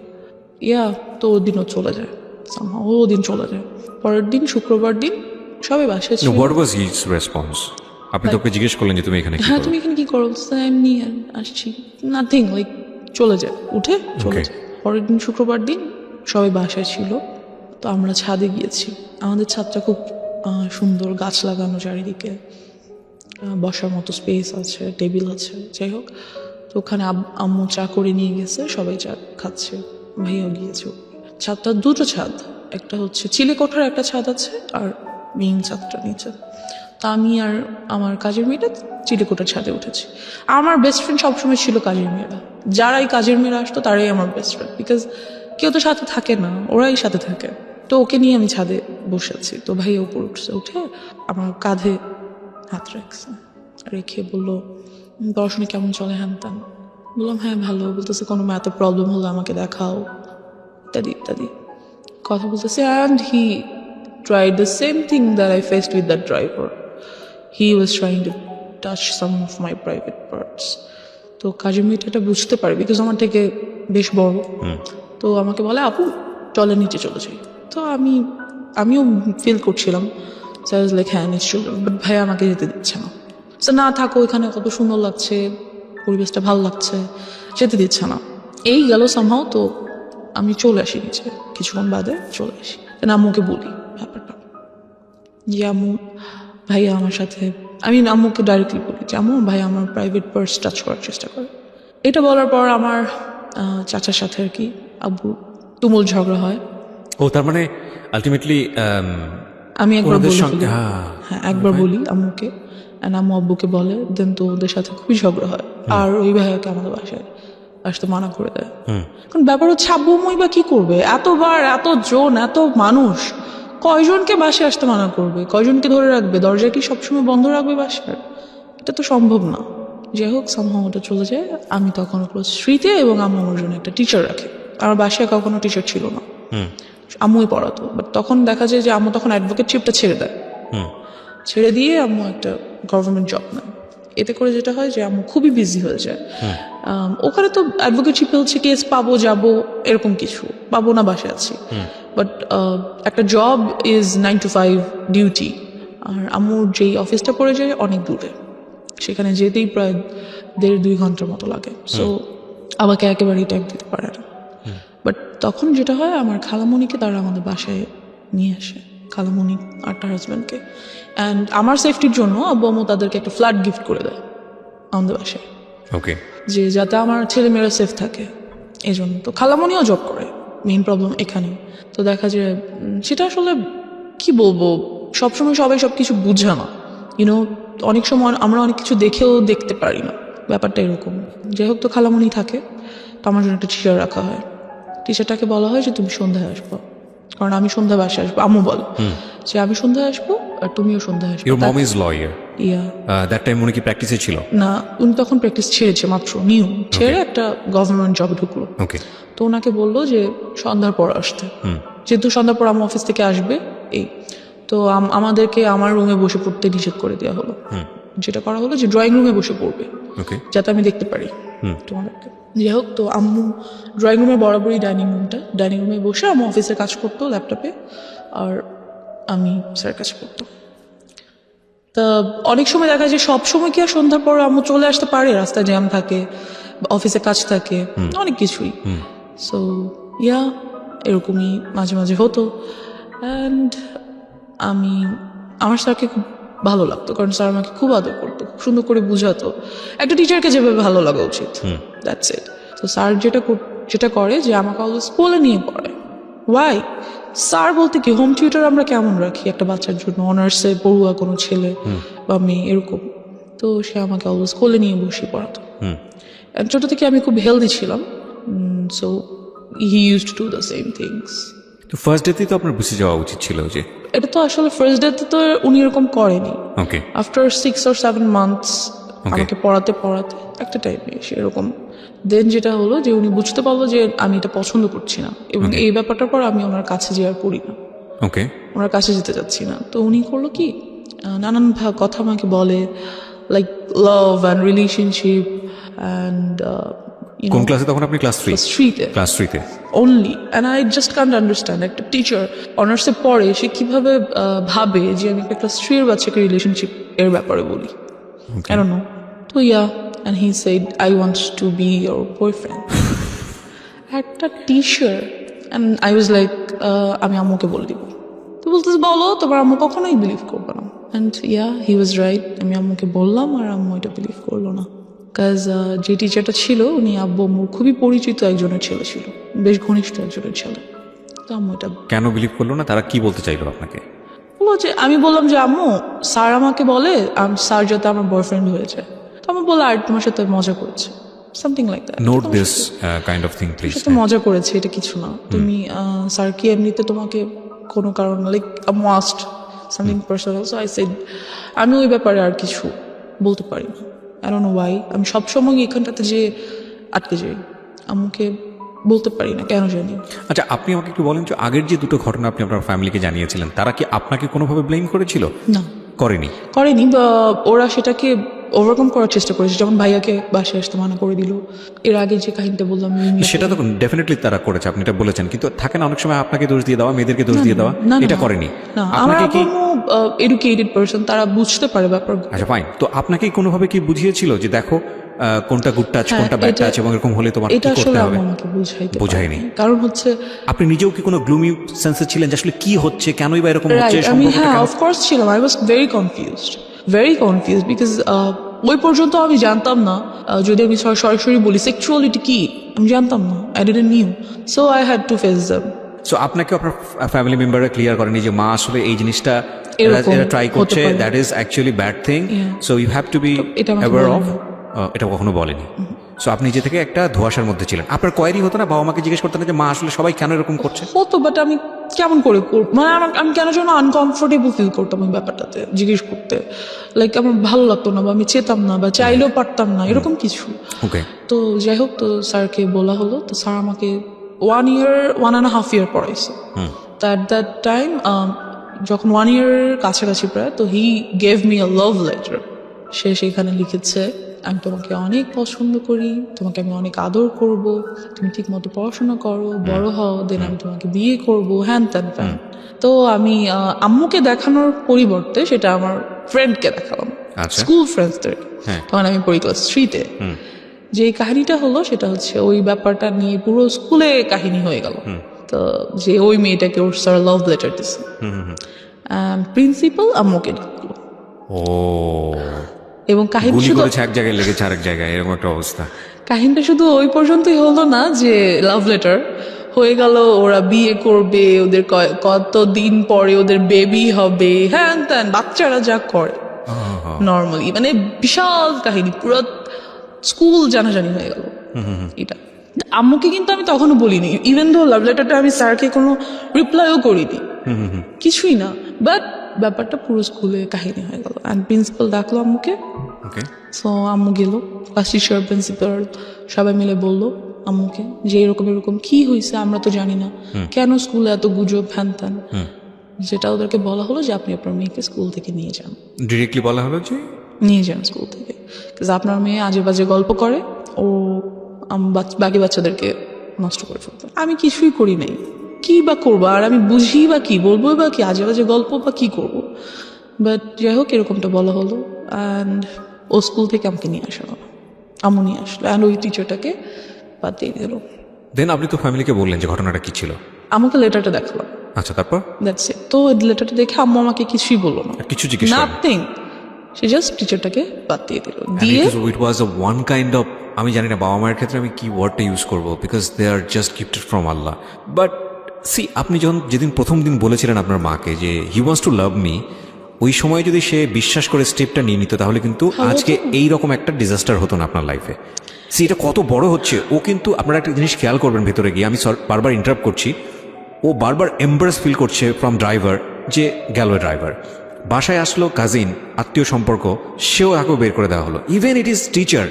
তো ওর দিনও চলে যায়। ও দিন চলে যায়। পরের দিন শুক্রবার দিন সবাই বাসায় ছিল। What was his response? আপনি তো ওকে জিজ্ঞেস করলেন যে তুমি এখানে কি হ্যাঁ, করো? তুমি এখানে কি করো? এমনি আসছি, নাথিং, লাইক চলে যায়, উঠে চলে Okay. যায়। পরের দিন শুক্রবার দিন সবাই বাসায় ছিল, তো আমরা ছাদে গিয়েছি। আমাদের ছাদটা খুব সুন্দর, গাছ লাগানো চারিদিকে, বসার মতো স্পেস আছে, টেবিল আছে, যাই হোক। তো ওখানে আম্মু চা করে নিয়ে গেছে, সবাই চা খাচ্ছে, ভাইয়াও গিয়েছে। ছাদটা 2টো ছাদ, একটা হচ্ছে চিলে কোঠার একটা ছাদ আছে, আর মেইন ছাদটা নিচে। তা আমি আর আমার কাজের মেয়েটা চিলেকোটার ছাদে উঠেছি। আমার বেস্ট ফ্রেন্ড সবসময় ছিল কাজের মেয়েরা। যারাই কাজের মেয়েরা আসতো তারাই আমার বেস্ট ফ্রেন্ড, বিকজ কেউ তো সাথে থাকে না, ওরাই সাথে থাকে। তো ওকে নিয়ে আমি ছাদে বসে আছি। তো ভাইয়া উপর উঠছে, উঠে আমার কাঁধে হাত রাখছে, রেখে বললো, পড়াশোনা কেমন চলে, হ্যান ত্যান। বললাম হ্যাঁ ভালো। বলতেছে কোনো ম্যাথে প্রবলেম হলে আমাকে দেখাও, ইত্যাদি ইত্যাদি কথা বলতেছে। And he tried the same thing that I faced with that driver. He was trying to touch some of my private parts. তো কাজের মেয়েটা এটা বুঝতে পারে, বিকজ আমার থেকে বেশ বড়। তো আমাকে বলে, আপু চলে নিচে চলে যাই। তো আমিও ফিল করছিলাম, সো আই ওয়াজ লাইক হ্যাঁ নিচে চলে। বাট ভাই আমাকে যেতে দিচ্ছে না। সো না থাকো, এখানে কত সুন্দর লাগছে, পরিবেশটা ভালো লাগছে, যেতে দিচ্ছে না। এই গেল সামহাও। তো আমি চলে আসি নিচে, কিছুক্ষণ বাদে চলে আসি। আম্মুকে বলি ব্যাপারটা, যে আম্মু ভাইয়া আমার সাথে, আমি আম্মুকে ডাইরেক্টলি বলি যে আম্মু ভাইয়া আমার প্রাইভেট পার্স টাচ করার চেষ্টা করে। এটা বলার পর আমার চাচার সাথে আর কি আব্বু তুমুল ঝগড়া হয়। ও তার মানে আলটিমেটলি আমি একবার ওনাদের বলি, সঙ্গে হ্যাঁ একবার বলি আম্মুকে, আর আম্মু আব্বুকে বলে, দেন তো ওদের সাথে খুবই ঝগড়া হয়। আর ওই ভাইয়াকে আমাদের বাসায় আসতে মানা করে দেয়। কারণ ব্যাপার হচ্ছে আব্বু মই বা কি করবে, এতবার, এত জন, এত মানুষ, কয়জনকে বাসায় আসতে মানা করবে, কয়জনকে ধরে রাখবে, দরজা কি সবসময় বন্ধ রাখবে বাসার? এটা তো সম্ভব না। যাই হোক, সামহাও ওটা চলে যায়। আমি তখন ক্লোজ 3-তে, এবং আম্মু আমার জন্য একটা টিচার রাখে। আমার বাসায় কখনো টিচার ছিল না, আম্মুই পড়াতো। বাট তখন দেখা যায় যে আম্মু তখন অ্যাডভোকেটশিপটা ছেড়ে দেয়। ছেড়ে দিয়ে আম্মু একটা গভর্নমেন্ট জব নেয়। এতে করে যেটা হয় যে আম্মু খুবই বিজি হয়ে যায়। ওখানে তো অ্যাডভোকেটশিপে হচ্ছে কেস পাবো, যাবো, এরকম কিছু পাবো না, বাসায় আছি। বাট একটা জব ইজ 9 to 5 ডিউটি। আর আম্মুর যেই অফিসটা পড়ে যায় অনেক দূরে, সেখানে যেতেই প্রায় 1.5-2 ঘন্টার মতো লাগে। সো আমাকে একেবারেই টাইম দিতে পারে না। বাট তখন যেটা হয়, আমার খালামণিকে তারা আমাদের বাসায় নিয়ে আসে, খালামণি আর তার হাজব্যান্ডকে। অ্যান্ড আমার সেফটির জন্য আব্বু আম্মু তাদেরকে একটা ফ্ল্যাট গিফট করে দেয় আমাদের বাসায়, ওকে, যে যাতে আমার ছেলে মেয়েরা সেফ থাকে এই জন্য। তো খালামণিও জব করে, মেইন প্রবলেম এখানে। তো দেখা যায় সেটা আসলে কি বলবো, সবসময় সবাই সব কিছু বুঝে না, ইউনো। অনেক সময় আমরা অনেক কিছু দেখেও দেখতে পারি না, ব্যাপারটা এরকম। যাই হোক, তো খালামণি থাকে, তো আমার জন্য একটা টিচার রাখা হয়। টিচারটাকে বলা হয় যে তুমি সন্ধ্যায় আসবো, কারণ আমি সন্ধ্যা বাসায় আসবো। আম্মু বলে যে আমি সন্ধ্যায় আসবো আর তুমিও সন্ধ্যায় আসবো। Your mom is lawyer, that time উনি কি প্র্যাকটিসে ছিল? না, উনি তখন প্র্যাকটিস ছেড়েছে, মাত্র নিউ ছেড়ে একটা গভর্নমেন্ট জবে ঢুকলো। ওকে, তো ওনাকে বললো যে সন্ধ্যার পর আসতে, যেহেতু সন্ধ্যার পর আমার অফিস থেকে আসবে। এই তো আমাদেরকে আমার রুমে বসে পড়তে নিষেধ করে দেওয়া হলো। যেটা করা হলো যে ড্রয়িং রুমে বসে পড়বে, যাতে আমি দেখতে পারি তোমাদেরকে। যাই হোক, তো আম্মু ড্রয়িং রুমে বরাবরই ডাইনিং রুমে বসে আম্মু অফিসের কাজ করতো ল্যাপটপে। আর আমি স্যারের কাছে পড়তাম। তা অনেক সময় দেখা যায় সব সময় কি আর সন্ধ্যার পর আম্মু চলে আসতে পারে, রাস্তায় জ্যাম থাকে, অফিসে কাজ থাকে, অনেক কিছুই। সো ইয়া, এরকমই মাঝে মাঝে হতো। অ্যান্ড আমার স্যারকে খুব ভালো লাগতো, কারণ স্যার আমাকে খুব আদর করতো, খুব সুন্দর করে বুঝাতো, একটা টিচারকে যেভাবে ভালো লাগা উচিত। That's it. তো স্যার যেটা করে যে আমাকে অলওয়েজ কোলে নিয়ে পড়ে। ওয়াই? স্যার বলতে কি, হোম টিউটর আমরা কেমন রাখি একটা বাচ্চার জন্য, অনার্সে পড়ুয়া কোনো ছেলে বা মেয়ে এরকম, তো সে আমাকে অলওয়েজ কোলে নিয়ে বসে পড়াতো। ছোট থেকে আমি খুব হেলদি ছিলাম, so he used to do the same things. তো ফার্স্ট ডেতেই তো আপনার বুঝে যাওয়া উচিত ছিল যে এটা তো আসলে ফার্স্ট ডেতে তো উনি এরকম করেনি। ওকে আফটার 6 or 7 months আমাকে পড়াতে একটা টাইমে এসে এরকম দেন যেটা হলো যে উনি বুঝতে পারলো যে আমি এটা পছন্দ করছি না, এবং এই ব্যাপারটার পর আমি ওনার কাছে যে আর পড়ি না, ওকে ওনার কাছে যেতে চাচ্ছি না। তো উনি করলো কি, নানান কথা আমাকে বলে, like love and relationship and কোন ক্লাসে তখন আপনি? ক্লাস 3 ক্লাস 3 তে only, and I just can't understand একটা টিচার অনার্সে পড়ে সে কিভাবে ভাবে যে আমি একটা ক্লাস 3 এর বাচ্চাকে রিলেশনশিপ এর ব্যাপারে বলি। I don't know. তো and he said I want to be your boyfriend. একটা teacher, and I was like আমি আম্মুকে বলে দিব। তো বলতেছে বলো, তোমার আম্মু কখনোই বিলিভ করবে না। and he was right, আমি আম্মুকে বললাম আর আম্মু এটা বিলিভ করলো না। কাজ যে টিচারটা ছিল উনি আব্বু আম্মুর খুবই পরিচিত একজনের ছেলে ছিল, বেশ ঘনিষ্ঠ একজনের ছেলে। তো আম্মু এটা কেন বিলিভ করলো না? তারা কি বলতে চাইলো আপনাকে? বললো যে, আমি বললাম যে আম্মু স্যার আমাকে বলে স্যার যাতে আমার বয়ফ্রেন্ড হয়ে যায়। তো আমি বললাম আর তোমার সাথে মজা করেছে, something like that. Note this kind of thing please. সাথে মজা করেছে, এটা কিছু না। তুমি স্যার কি এমনিতে তোমাকে কোনো কারণ like must something personal. So I said আমি ওই ব্যাপারে আর কিছু বলতে পারি না। I don't know why, আমি সবসময় এখানটাতে যে আটকে যাই, আম্মুকে বলতে পারি না কেন জানি। আচ্ছা, আপনি আমাকে একটু বলেন যে আগের যে দুটো ঘটনা আপনি আপনার ফ্যামিলিকে জানিয়েছিলেন, তারা কি আপনাকে কোনোভাবে ব্লেম করেছিল? না, করেনি বা ওরা সেটাকে ওভারকাম করার চেষ্টা করেছে। যেমন ভাইয়াকে বাসায় আসতে মানা করে দিল, এর আগে যে কাহিনীটা বললাম সেটা তো ডেফিনেটলি তারা করেছে, আপনি এটা বলেছেন, কিন্তু থাকে না অনেক সময় আপনাকে দোষ দিয়ে দেওয়া, মেয়েদেরকে দোষ দিয়ে দেওয়া, এটা করেনি। না, আমার আম্মু এডুকেটেড পারসন, তারা বুঝতে পারে ব্যাপার। আচ্ছা ফাইন, তো আপনাকে কোনোভাবে কি বুঝিয়েছিল যে দেখো কোনটা গুড টাচ কোনটা ব্যাড টাচ, এবং এরকম হলে তোমার কি করতে হবে? আমাকে বুঝায়নি। কারণ হচ্ছে আপনি নিজেও কি কোনো গ্লুমি সেন্সে ছিলেন যে আসলে কি হচ্ছে, কেনই বা এরকম হচ্ছে? আমি অফকোর্স ছিলাম। I was very confused because ওই পর্যন্ত আমি জানতাম না, যদি আমি সরাসরি বলি সেক্সুয়ালিটি কি, আমি জানতাম না, I didn't new, so I had to face them. So আপনাকে আপনার ফ্যামিলি মেম্বাররা ক্লিয়ার করেনি যে মা আসলে এই জিনিসটা এরা ট্রাই করছে, that is actually bad thing, so you have to be aware of? এটা কখনো বলেনি। সো আপনি নিজে থেকে একটা ধোঁয়াশার মধ্যে ছিলেন। আপনার কোয়ারি হতো না, বাবা মাকে জিজ্ঞেস করতেন না যে মা আসলে সবাই কেন এরকম করছে? হতো, বাট আমি কেমন করে মানে আমি কেন যেন আনকমফোর্টেবল ফিল করতাম ওই ব্যাপারটাতে জিজ্ঞেস করতে, লাইক আমার ভালো লাগতো না, বা আমি চেতাম না, বা চাইলেও পারতাম না, এরকম কিছু। ওকে, তো যাই হোক, তো স্যারকে বলা হলো। তো স্যার আমাকে 1.5 year পড়াইছে। তো অ্যাট দ্যাট টাইম যখন 1 year কাছাকাছি প্রায়, তো he gave me a love letter. সে সেখানে লিখেছে, আমি তোমাকে অনেক পছন্দ করি, তোমাকে আমি অনেক আদর করব, তুমি ঠিক মতো পড়াশোনা করো, বড় হও, দেন আমি তোমাকে বিয়ে করব, হ্যান ত্যান ফ্যান। তো আমি আম্মুকে দেখানোর পরিবর্তে সেটা আমার ফ্রেন্ডকে দেখালাম, স্কুল ফ্রেন্ডসদের। তখন আমি পড়ি ক্লাস 3-তে। যে কাহিনীটা হলো সেটা হচ্ছে ওই ব্যাপারটা নিয়ে পুরো স্কুলে কাহিনী হয়ে গেল। তো যে ওই মেয়েটাকে ওর স্যার লাভ লেটার দিছে, প্রিন্সিপাল আম্মুকে ডাকলো। এবং কাহিনী শুধু এক জায়গায় লেগেছে আরেক জায়গায়, এরকম একটা অবস্থা। কাহিনীটা শুধু ওই পর্যন্তই হলো না যে লাভ লেটার হয়ে গেল, ওরা বিয়ে করবে, ওদের কতদিন পরে ওদের বেবি হবে, হ্যান ত্যান, বাচ্চারা যা করে নর্মালি, মানে বিশাল কাহিনী, পুরো স্কুল জানাজানি হয়ে গেল এটা। আম্মুকে কিন্তু আমি তখনও বলিনি, ইভেন দো লাভ লেটারটা আমি স্যারকে কোনো রিপ্লাইও করিনি, কিছুই না, বাট ব্যাপারটা পুরো স্কুলে কাহিনী হয়ে গেল। অ্যান্ড প্রিন্সিপাল ডাকলো আম্মুকে। সো আম্মু গেল, ক্লাস টিচার, প্রিন্সিপাল সবাই মিলে বললো আম্মুকে যে এরকম কি হয়েছে, আমরা তো জানি না, কেন স্কুলে এত গুজব, হ্যান ত্যান। যেটা ওদেরকে বলা হলো যে আপনি আপনার মেয়েকে স্কুল থেকে নিয়ে যান। ডিরেক্টলি বলা হলো যে নিয়ে যান স্কুল থেকে, আপনার মেয়ে আজে বাজে গল্প করে, ও বাকি বাচ্চাদেরকে নষ্ট করে ফেলতে। আমি কিছুই করি নাই, কি বা করবো, আর আমি বুঝি বা কি বলবো বা কি আজে বাজে গল্প বা কি করবো। বাট যাই হোক এরকমটা বলা হলো, অ্যান্ড ও স্কুল থেকে আমাকে নিয়ে আসলো, আম্মু নিয়ে আসলো, অ্যান্ড ওই টিচারটাকে বাদ দিয়ে দিল। দেন আপনি তো ফ্যামিলিকে বললেন যে ঘটনাটা কি ছিল। আমাকে লেটারটা দেখালাম, আচ্ছা, তারপর দ্যাটস ইট। তো লেটারটা দেখে আম্মু আমাকে কিছুই বললো না, আর কিছু জিজ্ঞেস করেন? নাথিং। সে জাস্ট টিচারটাকে বাদ দিয়ে দিল, দিয়ে ইট ওয়াজ আ ওয়ান কাইন্ড অফ, আমি জানি না বাবা মায়ের ক্ষেত্রে আমি কি ওয়ার্ডটা ইউজ করবো, because they are just gifted from Allah. But see, আপনি যেদিন প্রথম দিন বলেছিলেন আপনার মাকে যে he wants to love me, ওই সময় যদি সে বিশ্বাস করে স্টেপটা নিয়ে নিত তাহলে কিন্তু আজকে এই রকম একটা ডিজাস্টার হতো না আপনার লাইফে। সি, এটা কত বড় হচ্ছে। ও কিন্তু আপনারা একটা জিনিস খেয়াল করবেন ভেতরে গিয়ে, আমি বারবার ইন্টারাপ্ট করছি, ও বারবার এম্বারেস ফিল করছে ফ্রম ড্রাইভার, যে গেল ড্রাইভার, বাসায় আসলো কাজিন আত্মীয় সম্পর্ক, সেও তাকেও বের করে দেওয়া হলো, ইভেন ইট ইজ টিচার,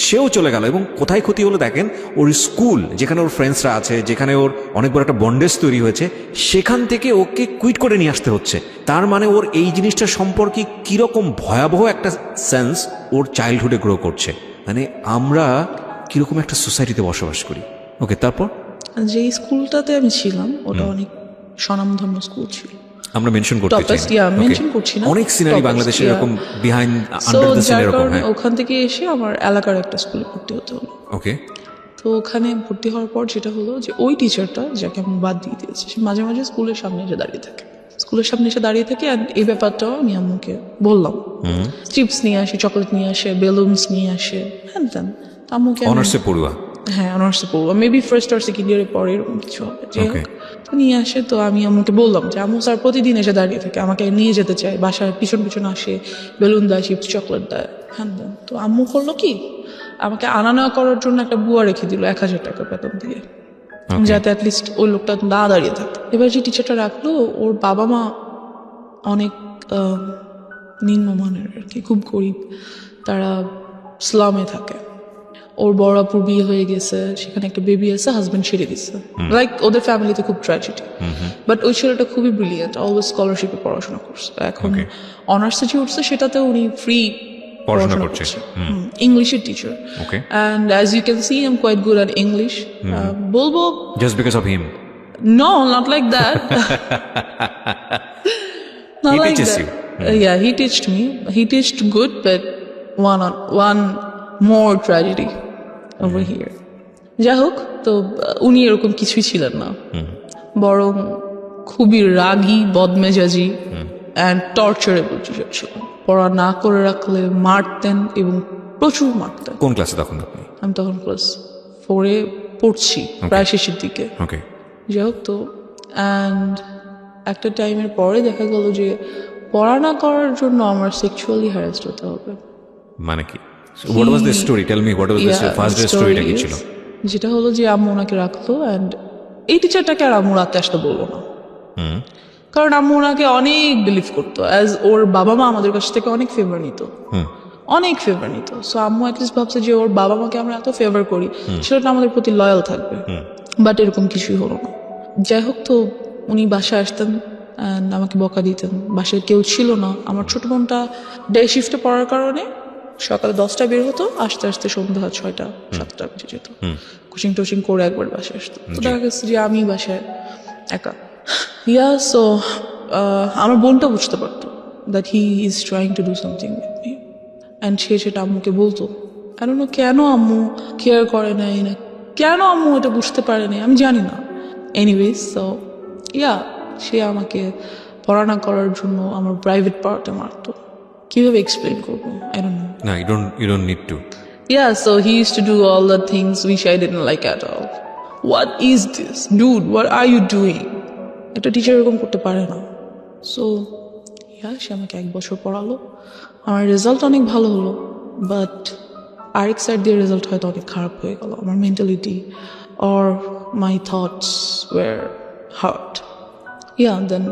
সেও চলে গেল। এবং কোথায় ক্ষতি হলো দেখেন, ওর স্কুল যেখানে ওর ফ্রেন্ডসরা আছে, যেখানে ওর অনেক বড় একটা বন্ডেজ তৈরি হয়েছে, সেখান থেকে ওকে কুইট করে নিয়ে আসতে হচ্ছে। তার মানে ওর এই জিনিসটা সম্পর্কে কীরকম ভয়াবহ একটা সেন্স ওর চাইল্ডহুডে গ্রো করছে। মানে আমরা কীরকম একটা সোসাইটিতে বসবাস করি। ওকে, তারপর যে স্কুলটাতে আমি ছিলাম ওটা অনেক স্বনামধন্য স্কুল ছিল। আমরা মেনশন করতে চাই Toughest, yeah, mention করছি না। অনেক সিনারি Toughest, বাংলাদেশে yeah. এরকম behind so under the scene যার এরকম। কারণে হ্যাঁ, ওখান থেকে এসে আমার এলাকার একটা স্কুলে ভর্তি হতে হলো। ওকে। তো ওখানে ভর্তি হওয়ার পর যেটা হলো যে ওই টিচারটা যাকে আমি বাদ দিয়ে দিয়েছি, সে মাঝে মাঝে স্কুলের সামনে এসে দাঁড়িয়ে থাকে, স্কুলের সামনে এসে দাঁড়িয়ে থাকে। আর এই ব্যাপারটাও আমি আম্মুকে বললাম, চিপস নিয়ে আসে, চকলেট নিয়ে আসে, বেলুনস নিয়ে আসে, হ্যান তেন। আম্মুকে অনার্সে পড়ুয়া। হ্যাঁ, অনার্সে পড়বো, মেবি ফার্স্ট আর সেকেন্ড ইয়ারে পরে এরকম কিছু হবে। যাই হোক, Okay. তো নিয়ে আসে। তো আমি আম্মুকে বললাম যে আম্মু স্যার প্রতিদিন এসে দাঁড়িয়ে থাকে, আমাকে নিয়ে যেতে চায়, বাসায় পিছন পিছন আসে, বেলুন দেয়, চিপস চকলেট দেয়, হ্যান দেন। তো আম্মু করলো কি, আমাকে আনা নেওয়া করার জন্য একটা বুয়া রেখে দিল 1000 টাকা বেতন দিয়ে, যাতে অ্যাটলিস্ট ওই লোকটা না দাঁড়িয়ে থাকে। এবার যে টিচারটা রাখলো, ওর বাবা মা অনেক নিম্নমানের আর কি, খুব গরিব, তারা স্লামে থাকে। ওর বড় আপুর বিয়ে হয়ে গেছে, সেখানে একটা বেবি আছে, হাজবেন্ড ছেড়ে দিচ্ছে, লাইক ওদের ফ্যামিলিতে খুব ট্র্যাজেডি। বাট ওই ছেলেটা খুবই ব্রিলিয়েন্ট, অলওয়েজ স্কলারশিপে পড়াশোনা করছে। এখন অনার্সে যে উঠছে সেটাতে উনি ফ্রি পড়াশোনা করছে। ইংলিশের teacher. Okay. And as you can see I am quite good at English. বলবো just because of him? No, not like that. Not He like teaches that. you. Yeah, he teached me. He teached good, but one more tragedy over here. যাই হোক, তো উনি এরকম কিছুই ছিলেন না, বরং খুবই রাগী, বদমেজাজি অ্যান্ড টর্চারেবল টিচার ছিলেন। পড়া না করে রাখলে মারতেন, এবং প্রচুর মারতেন। কোন ক্লাসে তখন আপনি? আমি তখন ক্লাস 4-এ পড়ছি, প্রায় শেষের দিকে। ওকে। যাই হোক, তো অ্যান্ড একটা টাইমের পরে দেখা গেল যে পড়া না করার জন্য আমার সেক্সুয়ালি হ্যারাসড হতে হবে। মানে কি? What was the story? Tell me, what was the first day স্টোরিটা কি ছিল? যেটা হলো যে আম্মু ওনাকে রাখলো, অ্যান্ড এই টিচারটাকে আর আম্মু রাতে আসতে বললো না, কারণ আম্মু ওনাকে অনেক বিলিভ করতো, অ্যাজ ওর বাবা মা আমাদের কাছ থেকে অনেক ফেভার নিত, অনেক ফেভার নিত। সো আম্মু অ্যাটলিস্ট ভাবছে যে ওর বাবা মাকে আমরা এত ফেভার করি, সেটা আমাদের প্রতি লয়াল থাকবে। বাট এরকম কিছুই হলো না। যাই হোক, তো উনি বাসায় আসতেন অ্যান্ড আমাকে বকা দিতেন। বাসায় কেউ ছিল না, আমার ছোট বোনটা ডে শিফটে পড়ার কারণে সকালে 10টায় বের হতো, আস্তে আস্তে সন্ধ্যা 6টা-7টা বেজে যেত। কোচিং টোচিং করে একবার বাসায় আসতো। তো দেখা গেছে যে আমি বাসায় একা। সো আমার বোনটা বুঝতে পারতো that he is trying to do something with me, and সে সেটা আম্মুকে বলতো। I don't know কেন আম্মু কেয়ার করে নাই, না কেন আম্মু এটা বুঝতে পারে নাই, আমি জানি না। এনিওয়েজ, সো সে আমাকে পড়া না করার জন্য আমার প্রাইভেট পার্টে মারতো। কিভাবে এক্সপ্লেন করবো, I don't know. না, you don't need to. So he used to do all the things which I didn't like at all. What is this? Dude, what are you doing? একটা teacher এরকম করতে পারে না। So সে আমাকে 1 বছর পড়ালো, আমার result অনেক ভালো হলো, বাট আরেক সাইড দিয়ে রেজাল্ট হয়তো অনেক খারাপ হয়ে গেল। আমার mentality or my thoughts were hurt. Then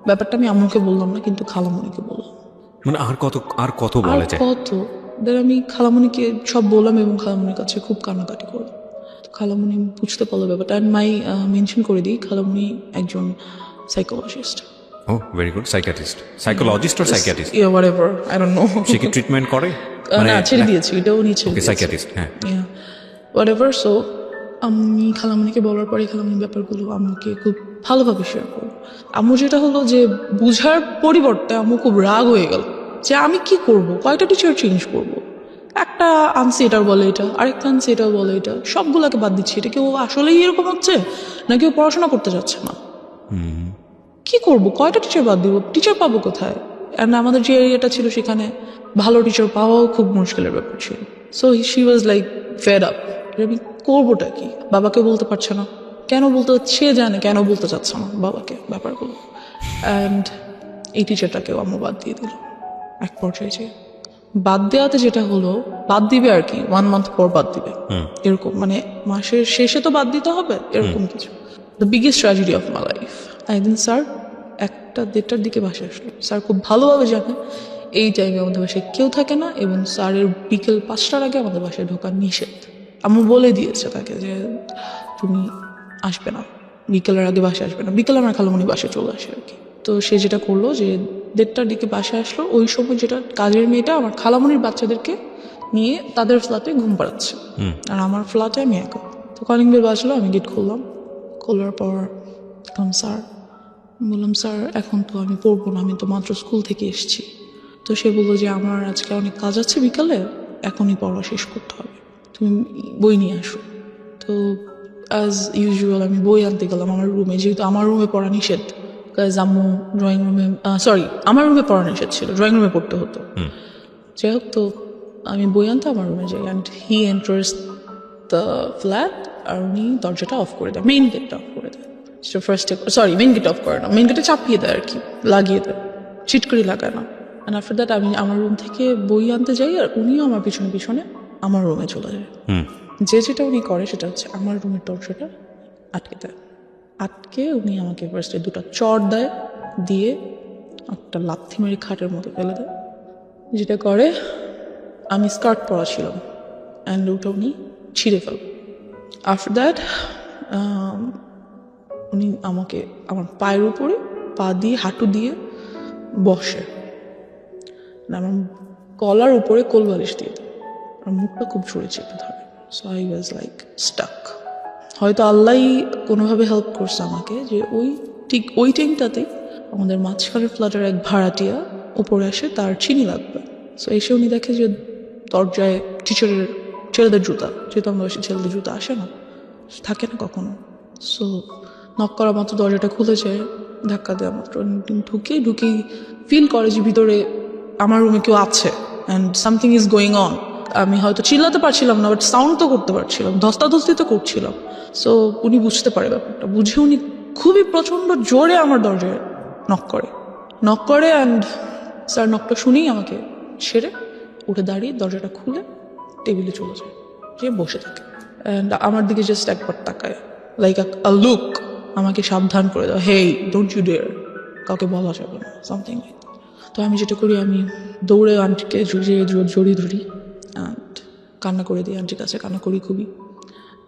ব্যাপারটা আমি আম্মুকে বললাম না, কিন্তু খালামণিকে বললাম। মানে আর কত বলা যায়? দেন আমি খালামণিকে সব বললাম, এবং খালামণির কাছে খুব কান্নাকাটি করলাম। তো খালামণি বুঝতে পারলো ব্যাপারটা। অ্যান্ড মেনশন করে দিই, খালামণি একজন psychologist. Very good. Psychologist or psychiatrist? Whatever, I don't know. সে কি ট্রিটমেন্ট করে? না, ছেড়ে দিয়েছি, এটাও নিয়ে ছেড়ে দিয়েছি। সাইকিয়াট্রিস্ট, হ্যাঁ। হোয়াটএভার। সো আমি খালামণিকে বলার পরে খালামণি ব্যাপারগুলো আম্মুকে খুব ভালোভাবে শেয়ার করলো। আম্মু যেটা হলো যে বুঝার পরিবর্তে আম্মু খুব রাগ হয়ে গেল যে আমি কি করব, কয়টা টিচার চেঞ্জ করব, একটা আনছি এটার বলে এটা, আরেকটা আনছি এটাও বলে এটা, সবগুলোকে বাদ দিচ্ছি। এটা কেউ আসলেই এরকম হচ্ছে না কেউ পড়াশোনা করতে যাচ্ছে না? কি করব, কয়টা টিচার বাদ দিব, টিচার পাবো কোথায়? অ্যান্ড আমাদের যে এরিয়াটা ছিল সেখানে ভালো টিচার পাওয়াও খুব মুশকিলের ব্যাপার ছিল। So she was like fed up, আমি করবোটা কি? বাবাকে বলতে পারছে না, কেন বলতে, সে জানে কেন বলতে চাচ্ছে না বাবাকে ব্যাপারগুলো। অ্যান্ড এই টিচারটাকেও আম্মু বাদ দিয়ে দিল এক পর্যায়ে। যে বাদ দেওয়াতে যেটা হলো, বাদ দিবে আর কি 1 মান্থ পর বাদ দিবে এরকম, মানে মাসের শেষে তো বাদ দিতে হবে এরকম কিছু। The biggest tragedy of my life. একদিন স্যার 1টা-1:30টার দিকে বাসায় আসলো। স্যার খুব ভালোভাবে জানে এই টাইমে আমাদের বাসায় কেউ থাকে না এবং স্যারের বিকেল 5টার আগে আমাদের বাসায় ঢোকা নিষেধ। আম্মু বলে দিয়েছে তাকে যে তুমি আসবে না, বিকেলের আগে বাসায় আসবে না। বিকেলে আমার খালামণি বাসায় চলে আসে আর কি। তো সে যেটা করলো যে 1:30টার দিকে বাসায় আসলো। ওই সময় যেটা কাজের মেয়েটা আমার খালামণির বাচ্চাদেরকে নিয়ে তাদের ফ্ল্যাটে ঘুম পাড়াচ্ছে, আর আমার ফ্ল্যাটে আমি একা। তো কলিং বেল বাজলো, আমি গেট খুললাম। খোলার পর স্যার, বললাম স্যার এখন তো আমি পড়বো না, আমি তো মাত্র স্কুল থেকে এসেছি। তো সে বললো যে আমার আজকে অনেক কাজ আছে বিকালে, এখনই পড়া শেষ করতে হবে, তুমি বই নিয়ে আসো। তো অ্যাজ ইউজুয়াল আমি বই আনতে গেলাম আমার রুমে, যেহেতু আমার রুমে পড়া নিষেধ। কাজ আম্মু ড্রয়িং রুমে, আমার রুমে পড়া নিষেধ ছিল, ড্রয়িং রুমে পড়তে হতো। যাই হোক, তো আমি বই আনতে আমার রুমে যাই, and he enters the flat, আর উনি দরজাটা অফ করে দেয়, মেইন গেটটা অফ করে দেয়। মেইন গেট অফ করে না, মেইন গেটে চাপিয়ে দেয় আর কি, লাগিয়ে দেয়, চিটকরি লাগায় না। অ্যান্ড আফটার দ্যাট আমি আমার রুম থেকে বই আনতে যাই, আর উনিও আমার পিছনে পিছনে আমার রুমে চলে যায়। যেটা উনি করে সেটা হচ্ছে আমার রুমের দরজাটা আটকে দেয়। আটকে উনি আমাকে ফার্স্টে 2টা চড় দেয়, দিয়ে একটা লাথি মেরে খাটের মতো ফেলে দেয়। যেটা করে, আমি স্কার্ট পরা ছিলাম, অ্যান্ড ওটা উনি ছিঁড়ে ফেল। আফটার দ্যাট উনি আমাকে আমার পায়ের উপরে পা দিয়ে, হাঁটু দিয়ে বসে, আমার গলার উপরে কোলবালিশ দিয়ে দেয়, আর মুখটা খুব জোরে চেপে ধরে। So I was like stuck. হয়তো আল্লাহই কোনোভাবে হেল্প করছে আমাকে, যে ঠিক ওই টাইমটাতেই আমাদের মাঝখানের ফ্ল্যাটের এক ভাড়াটিয়া উপরে আসে, তার চিনি লাগবে। সো এসে উনি দেখে যে দরজায় ছেলেদের জুতা, যেহেতু আমাদের বাসায় ছেলেদের জুতা আসে না, থাকে না কখনো। সো নক করা মাত্র দরজাটা খুলে যায়, ধাক্কা দেওয়া মাত্র ঢুকেই ফিল করে যে ভিতরে আমার রুমে কেউ আছে and something is going on. আমি হয়তো চিল্লাতে পারছিলাম না, বাট সাউন্ড তো করতে পারছিলাম, ধস্তাধস্তি তো করছিলাম। সো উনি বুঝতে পারে ব্যাপারটা, বুঝে উনি খুবই প্রচণ্ড জোরে আমার দরজায় নক করে অ্যান্ড স্যার নকটা শুনেই আমাকে ছেড়ে উঠে দাঁড়িয়ে দরজাটা খুলে টেবিলে চলে যায়, যে বসে থাকে। অ্যান্ড আমার দিকে জাস্ট একবার তাকায়, লাইক আ লুক, আমাকে সাবধান করে দাও, হেই ডোন্ট ইউ ডেয়ার, কাউকে বলা যাবে না, সামথিং লাইক। তো আমি যেটা করি, আমি দৌড়ে আন্টিকে জড়িয়ে ধরি অ্যান্ড কান্না করে দিই আন্টির কাছে, কান্না করি খুবই,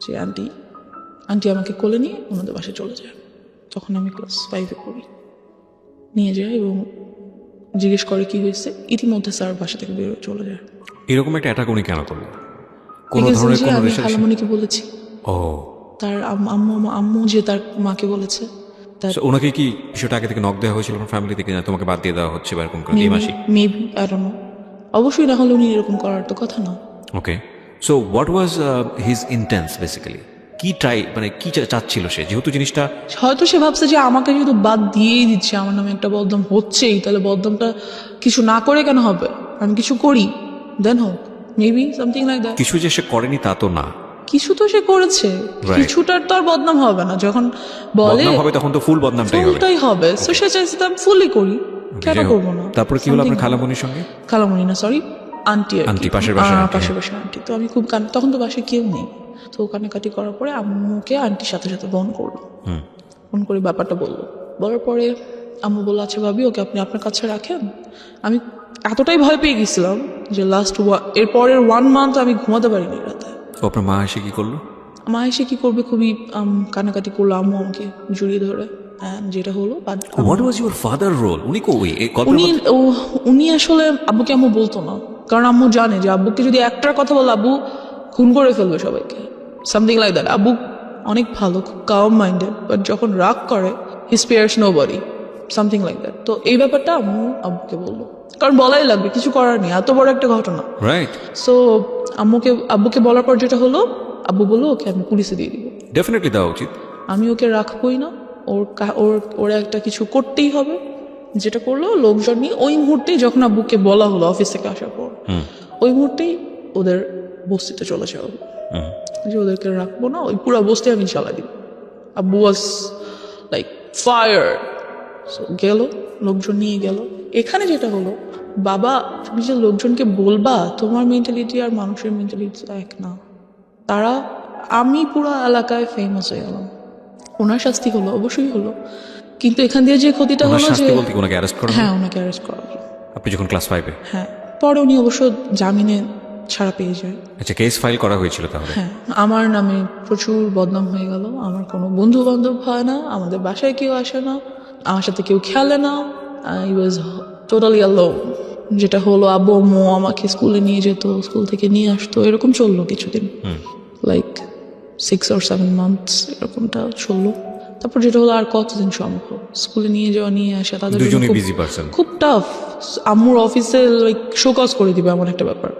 যে আন্টি আমাকে কোলে নিয়ে ওনাদের বাসায় চলে যায়। তখন আমি ক্লাস 5-এ পড়ি। নিয়ে যায় এবং জিজ্ঞেস করে কি হয়েছে। ইতিমধ্যে স্যার বাসা থেকে বেরোয় চলে যায়। এরকম একটা অ্যাটাক উনি কেন করলেন? কোনো ধরনের কোনো আমি খালামণিকে বলেছি, ও তার আম্মু যে তার মাকে বলেছে। ওনাকে কি বিষয়টা আগে থেকে নক দেওয়া হয়েছিল আপনার ফ্যামিলি থেকে, না তোমাকে বাদ দিয়ে দেওয়া হচ্ছে বা এরকম করে এই মাসি? মেবি, আই ডোন্ট নো, অবশ্যই না হলে উনি এরকম করার তো কথা না। Okay, so what was his intense basically? কি কি চাচ্ছিল সে, যেহেতু জিনিসটা হয়তো সে ভাবছে যে আমাকে যেহেতু বাদ দিয়েই দিচ্ছে, আমার নামে একটা বদনাম হচ্ছেই, তাহলে বদনামটা কিছু না করে কেন হবে, আমি কিছু করি দেন হোক, মেবি সামথিং লাইক দ্যাট। কিছু যে সে করেনি তা তো না, কিছু তো সে করেছে, কিছুটার তো আর বদনাম হবে না, যখন বলে হবে তখন তো ফুল বদনামটাই হবে। সো সে চাইছে আমি ফুলই করি, কেন করবো না। তারপরে কি হলো আপনার খালামণির সঙ্গে? খালামণি না, সরি, আন্টি পাশের বাসার আন্টি। তো আমি খুব তখন তো বাসায় কেউ নেই। তো কান্নাকাটি করার পরে আম্মুকে আন্টির সাথে ফোন করলো, ফোন করে ব্যাপারটা বললো। বলার পরে আম্মু বললো, আচ্ছা ভাবি, ওকে আপনি আপনার কাছে রাখেন। আমি এতটাই ভয় পেয়ে গেছিলাম যে এর পরের 1 মান্থ আমি ঘুমাতে পারিনি রাতে। আপনার মা এসে কি করলো? মা এসে কি করবে, খুবই কান্নাকাটি করলো। আম্মু আমাকে জড়িয়ে ধরে, যেটা হলো what was your father role? উনি আসলে আব্বুকে আম্মু বলতো না, কারণ আম্মু জানে যে আব্বুকে যদি একটার কথা বলে আব্বু খুন করে ফেলবে সবাইকে। Something like that. আব্বু অনেক ভালো, খুব কাম মাইন্ডেড, বাট যখন রাগ করে he spares nobody, something like that. তো এই ব্যাপারটা আব্বুকে বললো, কারণ বলাই লাগবে, কিছু করার নেই, এত বড় একটা ঘটনা। রাইট। সো আব্বুকে বলার পর যেটা হলো, আব্বু বললো ওকে আমি পুলিশে দিয়ে দিব। ডেফিনেটলি দেওয়া উচিত। আমি ওকে রাখবোই না, ওর একটা কিছু করতেই হবে। যেটা করলো, লোকজন নিয়ে ওই মুহূর্তেই যখন আব্বুকে বলা হলো অফিস থেকে আসার পর, ওই মুহূর্তেই ওদের বস্তিতে চলে যাওয়া হলো, যে ওদেরকে রাখবো না, ওই পুরো বস্তি আমি চালাই দিব। আব্বু ওয়াজ লাইক ফায়ার। গেল, লোকজন নিয়ে গেল। এখানে যেটা হলো, বাবা তুমি যে লোকজনকে বলবা, তোমার মেন্টালিটি আর মানুষের মেন্টালিটি এক না। আমি পুরো এলাকায় ফেমাস হয়ে গেলাম। ওনার শাস্তি হলো, অবশ্যই হলো, কিন্তু এখান দিয়ে যে ক্ষতিটা হলো যে ওনাকে অ্যারেস্ট করা, হ্যাঁ ওনাকে অ্যারেস্ট করা হলো। আপনি যখন ক্লাস 5-এ? হ্যাঁ, পরে উনি অবশ্য জামিনে ছাড়া পেয়ে যায়। আচ্ছা, কেস ফাইল করা হয়েছিল তাহলে? হ্যাঁ, আমার নামে প্রচুর বদনাম হয়ে গেল। আমার কোনো বন্ধু বান্ধব হয় না, আমাদের বাসায় কেউ আসে না, আমার সাথে কেউ খেলে না। I was totally alone. যেটা হলো, আব্বু আম্মু আমাকে স্কুলে নিয়ে যেত, স্কুল থেকে নিয়ে আসতো, এরকম চললো কিছুদিন, লাইক 6 or 7 months এরকমটা চললো। তারপর যেটা হলো, আর কতদিন সম্ভব স্কুলে নিয়ে যাওয়া নিয়ে আসা, তাদের খুব টাফ। আম্মুর অফিসে লাইক শোকজ করে দিবে এমন একটা ব্যাপার,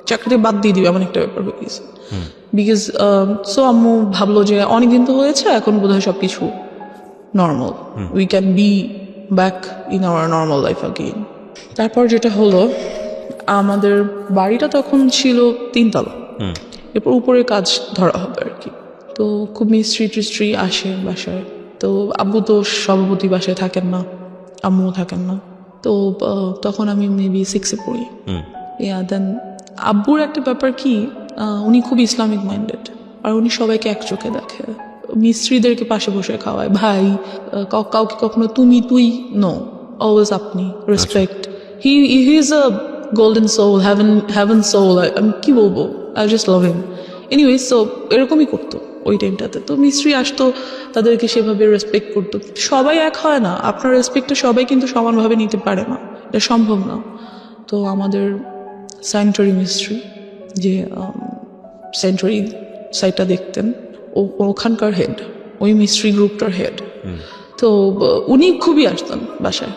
চাকরিতে বাদ দিয়ে দিবে এমন একটা ব্যাপার হয়ে গেছে। বিকজ সো আম্মু ভাবলো যে অনেকদিন তো হয়েছে, এখন বোধহয় সবকিছু normal, we can be back in our normal life again. তারপর যেটা হলো, আমাদের বাড়িটা তখন ছিল 3 তলা, এরপর উপরে কাজ ধরা হবে আর কি। তো খুব মিস্ত্রি আসে বাসায়। তো আব্বু তো সভাপতি বাসায় থাকেন না, আম্মুও থাকেন না। তো তখন আমি মেবি 6-এ পড়ি। দেন আব্বুর একটা ব্যাপার কি, উনি খুব ইসলামিক মাইন্ডেড, আর উনি সবাইকে এক চোখে দেখে। মিস্ত্রিদেরকে পাশে বসে খাওয়ায়, ভাই, কাউকে কখনো তুমি তুই নো, অলওয়েজ আপনি, respect. He is a golden soul, heaven soul. আমি কি বলবো, I just love him. Anyway, so এরকমই করতো ওই টাইমটাতে। তো মিস্ত্রি আসতো, তাদেরকে সেভাবে রেসপেক্ট করতো। সবাই এক হয় না, আপনার রেসপেক্টটা সবাই কিন্তু সমানভাবে নিতে পারে না, এটা সম্ভব না। তো আমাদের স্যানিটারি মিস্ত্রি, যে স্যানিটারি সাইটটা দেখতেন, ওখানকার হেড, ওই মিস্ত্রি গ্রুপটার হেড। তো উনি খুবই আসতেন বাসায়,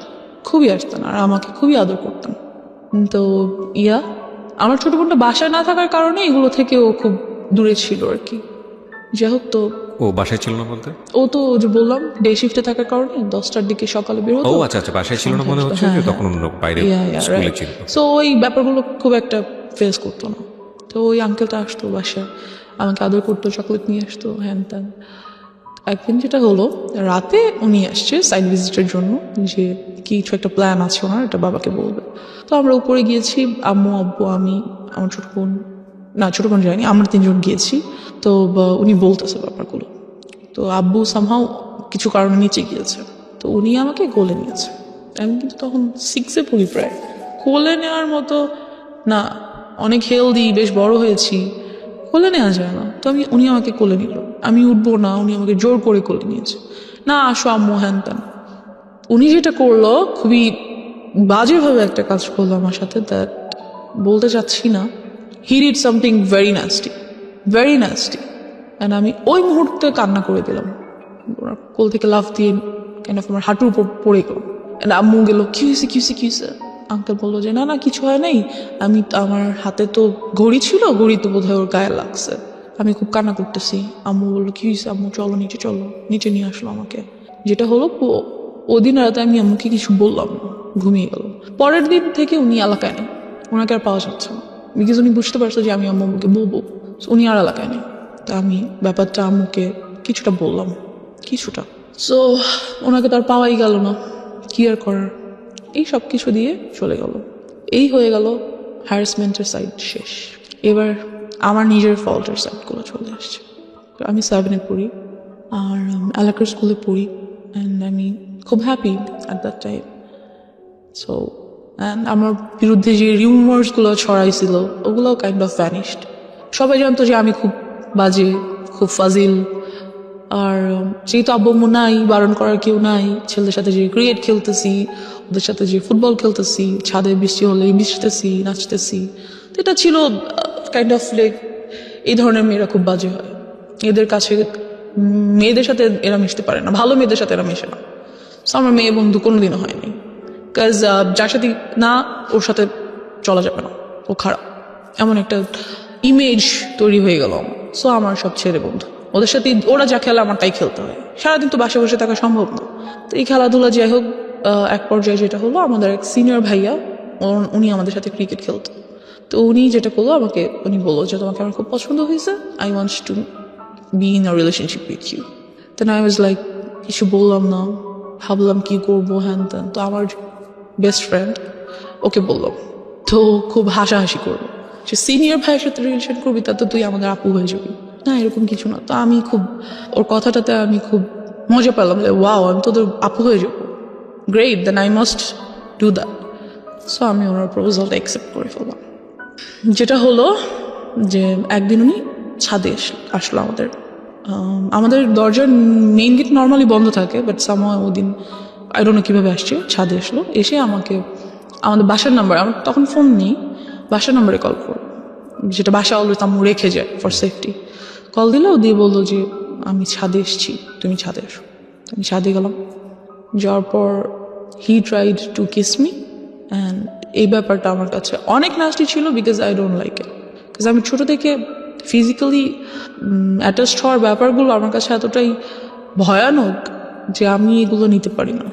খুবই আসতেন, আর আমাকে খুবই আদর করতেন। তো আমার ছোট বোনটা বাসায় না থাকার কারণে এগুলো থেকে ও খুব দূরে ছিল আর কি। যাই হোক, তো ও বাসায় ছিল না বলতে, ও তো যে বললাম ডে শিফটে থাকার কারণে 10টার দিকে সকালে বের হতো। ও আচ্ছা, বাসায় ছিল না মনে হচ্ছে, যে তখন অন্য বাইরে স্কুলে ছিল। সো ওই ব্যাপারগুলো খুব একটা ফেস করতো না। তো ওই আঙ্কেলটা আসতো বাসায়, আমাকে আদর করতো, চকলেট নিয়ে আসতো, হ্যান ত্যান। একদিন যেটা হলো, রাতে উনি আসছে সাইড ভিজিটের জন্য, যে কিছু একটা প্ল্যান আছে ওনার, এটা বাবাকে বলবে। তো আমরা উপরে গিয়েছি, আম্মু, আব্বু, আমি, আমার ছোট বোন যায়নি, আমরা 3 জন গিয়েছি। তো উনি বলতেছে ব্যাপারগুলো। তো আব্বু সামহাও কিছু কারণে নিচে গিয়েছে, তো উনি আমাকে কোলে নিয়েছে। আমি কিন্তু তখন 6-এ পড়ি প্রায়। কোলে নেওয়ার মতো না, অনেক হেলদি, বেশ বড় হয়েছি, কোলে নেওয়া যায় না। তো উনি আমাকে কোলে নিল, আমি উঠবো না, উনি আমাকে জোর করে কোলে নিয়েছে, না আসো আম্মু, হ্যান ত্যান। উনি যেটা করলো, খুবই বাজেভাবে একটা কাজ করলো আমার সাথে, দ্যাট বলতে চাচ্ছি না। He did something very nasty, very nasty. And আমি ওই মুহূর্তে কান্না করে দিলাম, ওনার কোল থেকে লাফ দিয়ে আমার হাঁটুর উপর পড়ে গেলাম। অ্যান্ড আম্মু গেল, কি হয়েছে? আঙ্কেল বললো যে না কিছু হয় নাই, আমার হাতে তো ঘড়ি ছিল, ঘড়ি তো বোধহয় ওর গায়ে লাগছে। আমি খুব কান্না করতেছি। আম্মু বললো, কি হয়েছে আম্মু, চলো নিচে নিয়ে আসলো আমাকে। যেটা হলো, ওদিন রাতে আমি আম্মুকে কিছু বললাম না, ঘুমিয়ে গেল। পরের দিন থেকে উনি এলাকায় নেই, ওনাকে আর পাওয়া যাচ্ছে না, বিকজ উনি বুঝতে পারছে যে আমি আম্মুকে বলবো, উনি আর এলাকায় নেই। তা আমি ব্যাপারটা আম্মুকে কিছুটা বললাম, কিছুটা। সো ওনাকে তো আর পাওয়াই গেল না, কি আর করার। এই সব কিছু দিয়ে চলে গেল, এই হয়ে গেল হ্যারাসমেন্টের সাইড শেষ। এবার আমার নিজের ফল্টের সাইডগুলো চলে আসছে। আমি 7-এ পড়ি, আর এলাকার স্কুলে পড়ি, অ্যান্ড আমি খুব happy at that time. So and আমার বিরুদ্ধে যে রিউমার্সগুলো ছড়াইছিল, ওগুলোও কাইন্ড অফ ভ্যানিশড। সবাই জানতো যে আমি খুব বাজে, খুব ফাজিল। আর যেহেতু আব্বু আম্মু নাই, বারণ করার কেউ নাই, ছেলেদের সাথে যে ক্রিকেট খেলতেছি, ওদের সাথে যে ফুটবল খেলতেছি, ছাদে বৃষ্টি হলে মিশতেছি, নাচতেছি, তো এটা ছিল কাইন্ড অফ লাইক এই ধরনের মেয়েরা খুব বাজে হয়। এদের কাছে মেয়েদের সাথে এরা মিশতে পারে না, ভালো মেয়েদের সাথে এরা মিশে না। সো আমার মেয়ে বন্ধু কোনোদিনও হয়নি, কাজ যার সাথে না ওর সাথে চলা যাবে না, ও খারাপ, এমন একটা ইমেজ তৈরি হয়ে গেল। সো আমার সব ছেলে বন্ধু, ওদের সাথে ওরা যা খেলে আমার তাই খেলতে হয়, সারাদিন তো বাসে বসে থাকা সম্ভব না। তো এই খেলাধুলা যাই হোক, এক পর্যায়ে যেটা হলো, আমাদের এক সিনিয়র ভাইয়া উনি আমাদের সাথে ক্রিকেট খেলতো। তো উনি যেটা করলো, উনি বললো যে তোমাকে আমার খুব পছন্দ হয়েছে, I want to be in a relationship with you. Then I was like, কিছু বললাম না, ভাবলাম কি করবো হ্যান ত্যান। তো আমার বেস্ট ফ্রেন্ড ওকে বললাম, তো খুব হাসাহাসি করলো যে সিনিয়র ভাইয়ের সাথে রিলেশন করবি, তা তো তুই আমাদের আপু হয়ে যাবি না, এরকম কিছু না। তো আমি খুব ওর কথাটাতে আমি খুব মজা পেলাম যে ওয়াও, আমি তোদের আপু হয়ে যাবো, great, then I must do that. So আমি ওনার প্রপোজালটা অ্যাকসেপ্ট করে ফেললাম। যেটা হলো যে একদিন উনি ছাদে আসলো আমাদের দরজার মেইন গেট নর্মালি বন্ধ থাকে, বাট সামহাও ওই দিন আই ডোন্ট নো কীভাবে আসছে, ছাদে আসলো, এসে আমাকে আমাদের বাসার নাম্বার, আমার তখন ফোন নেই, বাসার নাম্বারে কল করো, যেটা বাসা অলওয়েজ আম্মু রেখে যায় ফর সেফটি। কল দিলেও দিয়ে বললো যে আমি ছাদে এসেছি, তুমি ছাদে আসো। আমি ছাদে গেলাম, যাওয়ার পর he tried to kiss me, and এই ব্যাপারটা আমার কাছে অনেক নাস্টি ছিল, because I don't like it. Because আমি ছোটো থেকে ফিজিক্যালি অ্যাটাচড হওয়ার ব্যাপারগুলো আমার কাছে এতটাই ভয়ানক যে আমি এগুলো নিতে পারি না।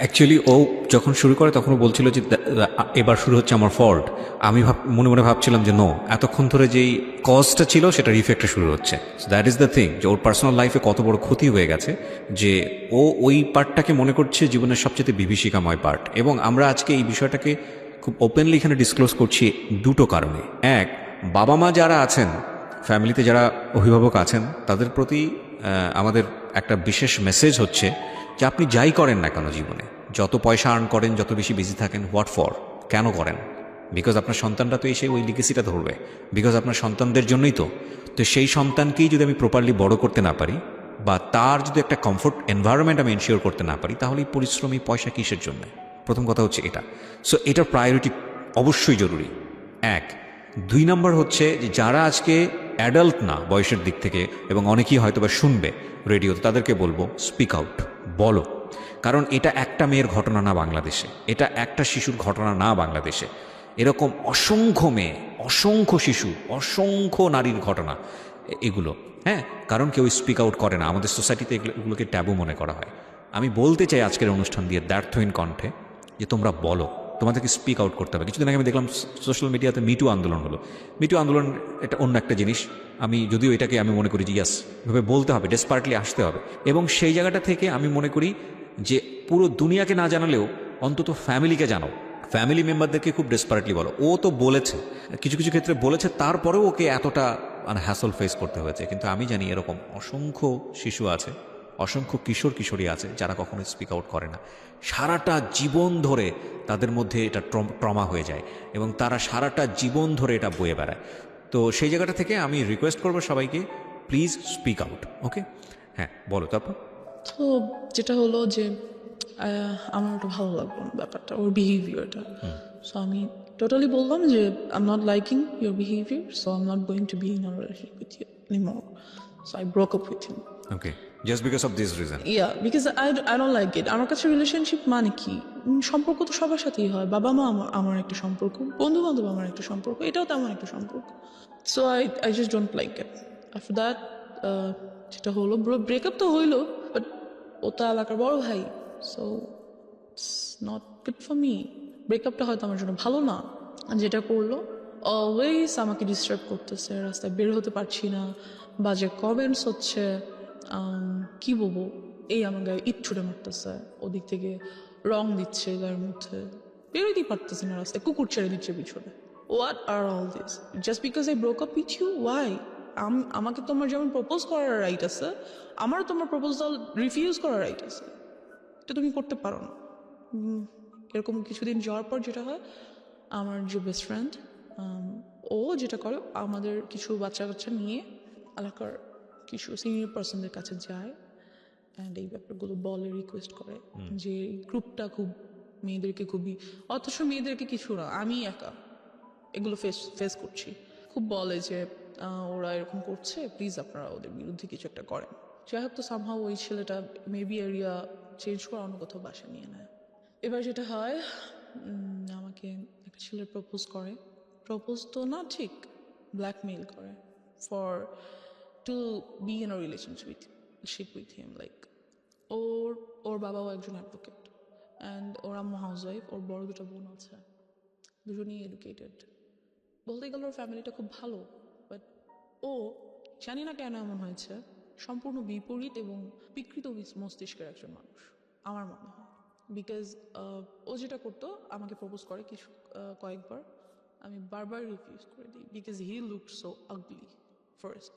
অ্যাকচুয়ালি ও যখন শুরু করে তখন ও বলছিল যে এবার শুরু হচ্ছে আমার ফল্ট। আমি মনে মনে ভাবছিলাম যে নো, এতক্ষণ ধরে যেই কজটা ছিল সেটার ইফেক্টটা শুরু হচ্ছে। So that is the thing, যে ওর পার্সোনাল লাইফে কত বড় ক্ষতি হয়ে গেছে যে ও ওই পার্টটাকে মনে করছে জীবনের সবচেয়ে বিভীষিকাময় পার্ট। এবং আমরা আজকে এই বিষয়টাকে খুব ওপেনলি এখানে ডিসক্লোজ করছি দুটো কারণে। এক, বাবা মা যারা আছেন, ফ্যামিলিতে যারা অভিভাবক আছেন, তাদের প্রতি আমাদের একটা বিশেষ মেসেজ হচ্ছে যে আপনি যাই করেন না কেন জীবনে, যত পয়সা আর্ন করেন, যত বেশি বিজি থাকেন, হোয়াট ফর, কেন করেন? বিকজ আপনার সন্তানরা তো এসে ওই লিগেসিটা ধরবে, বিকজ আপনার সন্তানদের জন্যই তো। তো সেই সন্তানকেই যদি আমি প্রপারলি বড় করতে না পারি, বা তার যদি একটা কমফোর্ট এনভায়রনমেন্ট আমি এনশিওর করতে না পারি, তাহলে এই পরিশ্রমী পয়সা কিসের জন্য? প্রথম কথা হচ্ছে এটা। সো এটার প্রায়োরিটি অবশ্যই জরুরি, এক। দুই নম্বর হচ্ছে যে যারা আজকে অ্যাডাল্ট না বয়সের দিক থেকে, এবং অনেকেই হয়তো বা শুনবে রেডিওতে, তাদেরকে বলবো স্পিক আউট, বলো। কারণ এটা একটা মেয়ের ঘটনা না বাংলাদেশে, এটা একটা শিশুর ঘটনা না বাংলাদেশে, এরকম অসংখ্য মেয়ে, অসংখ্য শিশু, অসংখ্য নারীর ঘটনা এগুলো। হ্যাঁ, কারণ কেউ স্পিক আউট করে না, আমাদের সোসাইটিতে এগুলোকে ট্যাবু মনে করা হয়। আমি বলতে চাই আজকের অনুষ্ঠান দিয়ে দ্ব্যর্থহীন কণ্ঠে যে তোমরা বলো, তোমাদেরকে স্পিক আউট করতে হবে। কিছুদিন আগে আমি দেখলাম সোশ্যাল মিডিয়াতে মিটু আন্দোলন হলো। মিটু আন্দোলন এটা অন্য একটা জিনিস, আমি যদিও এটাকে আমি মনে করি যে ইয়াস, এভাবে বলতে হবে, ডেসপার্টলি আসতে হবে। এবং সেই জায়গাটা থেকে আমি মনে করি যে পুরো দুনিয়াকে না জানালেও অন্তত ফ্যামিলিকে জানাও, ফ্যামিলি মেম্বারদেরকে খুব ডেসপারেটলি বলো। ও তো বলেছে, কিছু কিছু ক্ষেত্রে বলেছে, তারপরেও ওকে এতটা হ্যাসল ফেস করতে হয়েছে। কিন্তু আমি জানি এরকম অসংখ্য শিশু আছে, অসংখ্য কিশোর কিশোরী আছে যারা কখনো স্পিক আউট করে না। সারাটা জীবন ধরে তাদের মধ্যে এটা ট্রমা হয়ে যায়, এবং তারা সারাটা জীবন ধরে এটা বয়ে বেড়ায়। তো সেই জায়গাটা থেকে আমি রিকোয়েস্ট করবো সবাইকে, প্লিজ স্পিক আউট। ওকে, হ্যাঁ বলো তারপর। তো যেটা হলো যে আমার ওটা ভালো লাগলো না ব্যাপারটা, ওর বিহেভিয়ারটা। সো আমি টোটালি বললাম যে I am not liking your behaviour, so I am not going to be in a relationship with you anymore. So I broke up with him. Okay, just because of this reason? Yeah, because I don't like it. আমার কাছে relationship মানে কি, সম্পর্ক তো সবার সাথেই হয়, বাবা মা আমার একটা সম্পর্ক, বন্ধু বান্ধব আমার একটা সম্পর্ক, এটাও তেমন একটা সম্পর্ক। So I just don't like it. After that যেটা হলো, ব্রেকআপ তো হইলো, বাট ও তো এলাকার বড় ভাই, so it's not good for me. ব্রেকআপটা হয়তো আমার জন্য ভালো না। যেটা করলো, অলওয়েজ আমাকে ডিস্টার্ব করতেছে, রাস্তায় বের হতে পারছি না, বাজে কমেন্টস হচ্ছে, কি বলবো, এই আমার গায়ে ইট ছুটে মারতেছে, ওদিক থেকে রং দিচ্ছে গায়ের মধ্যে, বেরোতেই পারতেছে না রাস্তায়, কুকুর ছেড়ে দিচ্ছে পিছনে। What are all this just because I broke up with you? Why? আমাকে তোমার যেমন প্রপোজ করার রাইট আছে, আমারও তোমার প্রপোজাল রিফিউজ করার রাইট আছে, এটা তুমি করতে পারো না। এরকম কিছুদিন যাওয়ার পর যেটা হয়, আমার যে বেস্ট ফ্রেন্ড, ও যেটা করে, আমাদের কিছু বাচ্চা কাচ্চা নিয়ে এলাকার কিছু সিনিয়র পার্সনদের কাছে যায়, অ্যান্ড এই ব্যাপারগুলো বলে, রিকোয়েস্ট করে যে এই গ্রুপটা খুব মেয়েদেরকে খুবই, অথচ মেয়েদেরকে কিছু না, আমি একা এগুলো ফেস করছি, খুব বলে যে ওরা এরকম করছে, প্লিজ আপনারা ওদের বিরুদ্ধে কিছু একটা করেন। যাই হোক, তো সামহাও ওই ছেলেটা মেবি এরিয়া চেঞ্জ করে অন্য কোথাও বাসা নিয়ে নেয়। এবার যেটা হয়, আমাকে একটা ছেলে প্রপোজ করে। প্রপোজ তো না ঠিক, ব্ল্যাকমেইল করে for to be in a relationship with him. Like ওর বাবাও একজন অ্যাডভোকেট অ্যান্ড ওর আম্মু হাউস ওয়াইফ, ওর বড় দুটো বোন আছে, দুজনেই এডুকেটেড। বলতে গেলে ওর ফ্যামিলিটা খুব ভালো, বাট ও জানি না কেন এমন হয়েছে, সম্পূর্ণ বিপরীত এবং বিকৃত মস্তিষ্কের একজন মানুষ আমার মনে হয়। বিকজ ও যেটা করতো, আমাকে প্রপোজ করে কয়েকবার, আমি বারবার রিফিউজ করে দিই because he looked so ugly first.